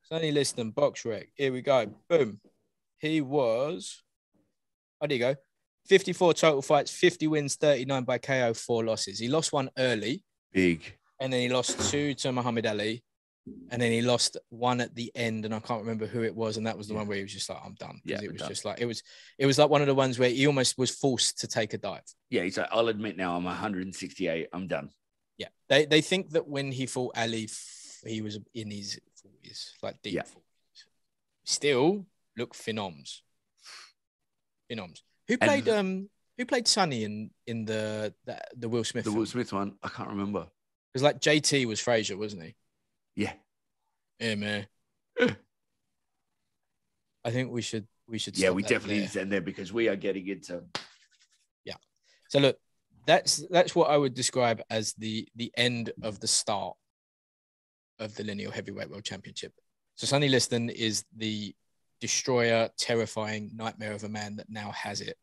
Liston, box rec. Here we go. Boom. He was. Oh, there you go. 54 total fights, 50 wins, 39 by KO, 4 losses. He lost one early. Big. And then he lost 2 to Muhammad Ali. And then he lost 1 at the end, and I can't remember who it was. And that was the one where he was just like, I'm done. Yeah, it was just like, it was like one of the ones where he almost was forced to take a dive. Yeah, he's like, I'll admit now, I'm 168. I'm done. Yeah. They think that when he fought Ali, he was in his 40s, like deep 40s. Still look phenoms. Who played Sonny in the Will Smith? The Will Smith one, I can't remember. Because like JT was Frazier, wasn't he? Yeah. Yeah, man. I think we should. Yeah, we definitely need to end there, because we are getting into. Yeah. So look, that's what I would describe as the end of the start of the Lineal Heavyweight World Championship. So Sonny Liston is the destroyer, terrifying nightmare of a man that now has it.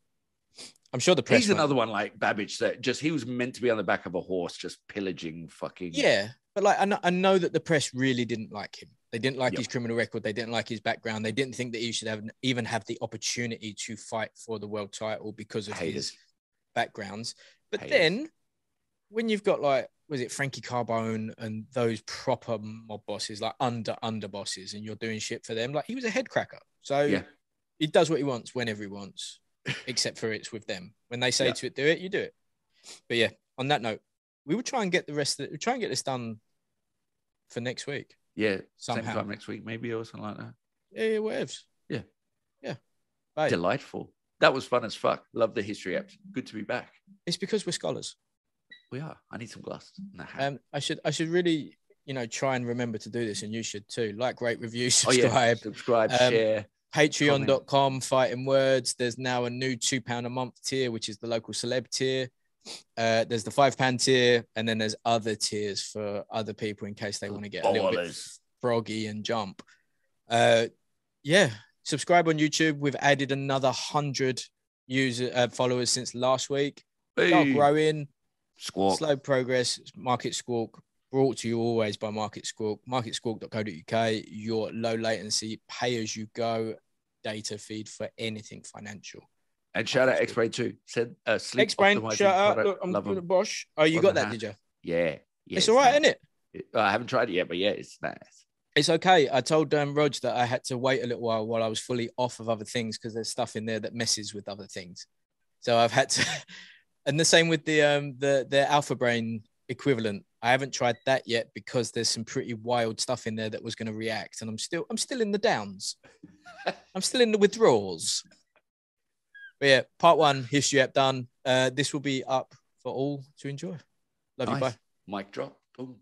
I'm sure the press. He's another one like Babbage that he was meant to be on the back of a horse, just pillaging fucking. Yeah, but like I know that the press really didn't like him. They didn't like his criminal record. They didn't like his background. They didn't think that he should even have the opportunity to fight for the world title because of his backgrounds. But then, when you've got like, was it Frankie Carbone and those proper mob bosses, like under bosses, and you're doing shit for them, like he was a head cracker. So he does what he wants whenever he wants, except for it's with them. When they say to it, do it, you do it. But yeah, on that note, we will try and get we'll try and get this done for next week. Yeah, somehow. Same time next week, maybe, or something like that. Yeah, whatever. Yeah. Bye. Delightful. That was fun as fuck. Love the history apps. Good to be back. It's because we're scholars. We are. I need some glasses. I should really, try and remember to do this, and you should too. Like, rate, review, subscribe. Subscribe, share. Patreon.com, Fighting Words. There's now a new £2 a month tier, which is the local celeb tier. There's the £5 tier, and then there's other tiers for other people in case they want to get a little bit froggy and jump. Subscribe on YouTube. We've added another 100 followers since last week. Start growing. Squawk. Slow progress. Market Squawk. Brought to you always by Market Squawk. Marketsquawk.co.uk. Your low latency, pay as you go data feed for anything financial. And shout out X-Brain too. Said X-Brain, shout out. Look, I'm good at Bosch. Oh, you got that, did you? Yeah. It's all right, isn't it? I haven't tried it yet, but yeah, it's nice. It's okay. I told Rog that I had to wait a little while I was fully off of other things because there's stuff in there that messes with other things. So I've had to, and the same with the Alpha Brain equivalent. I haven't tried that yet because there's some pretty wild stuff in there that was going to react, and I'm still in the downs. I'm still in the withdrawals. But yeah, part 1 history app done. This will be up for all to enjoy. Love you. Bye. Mic drop. Boom.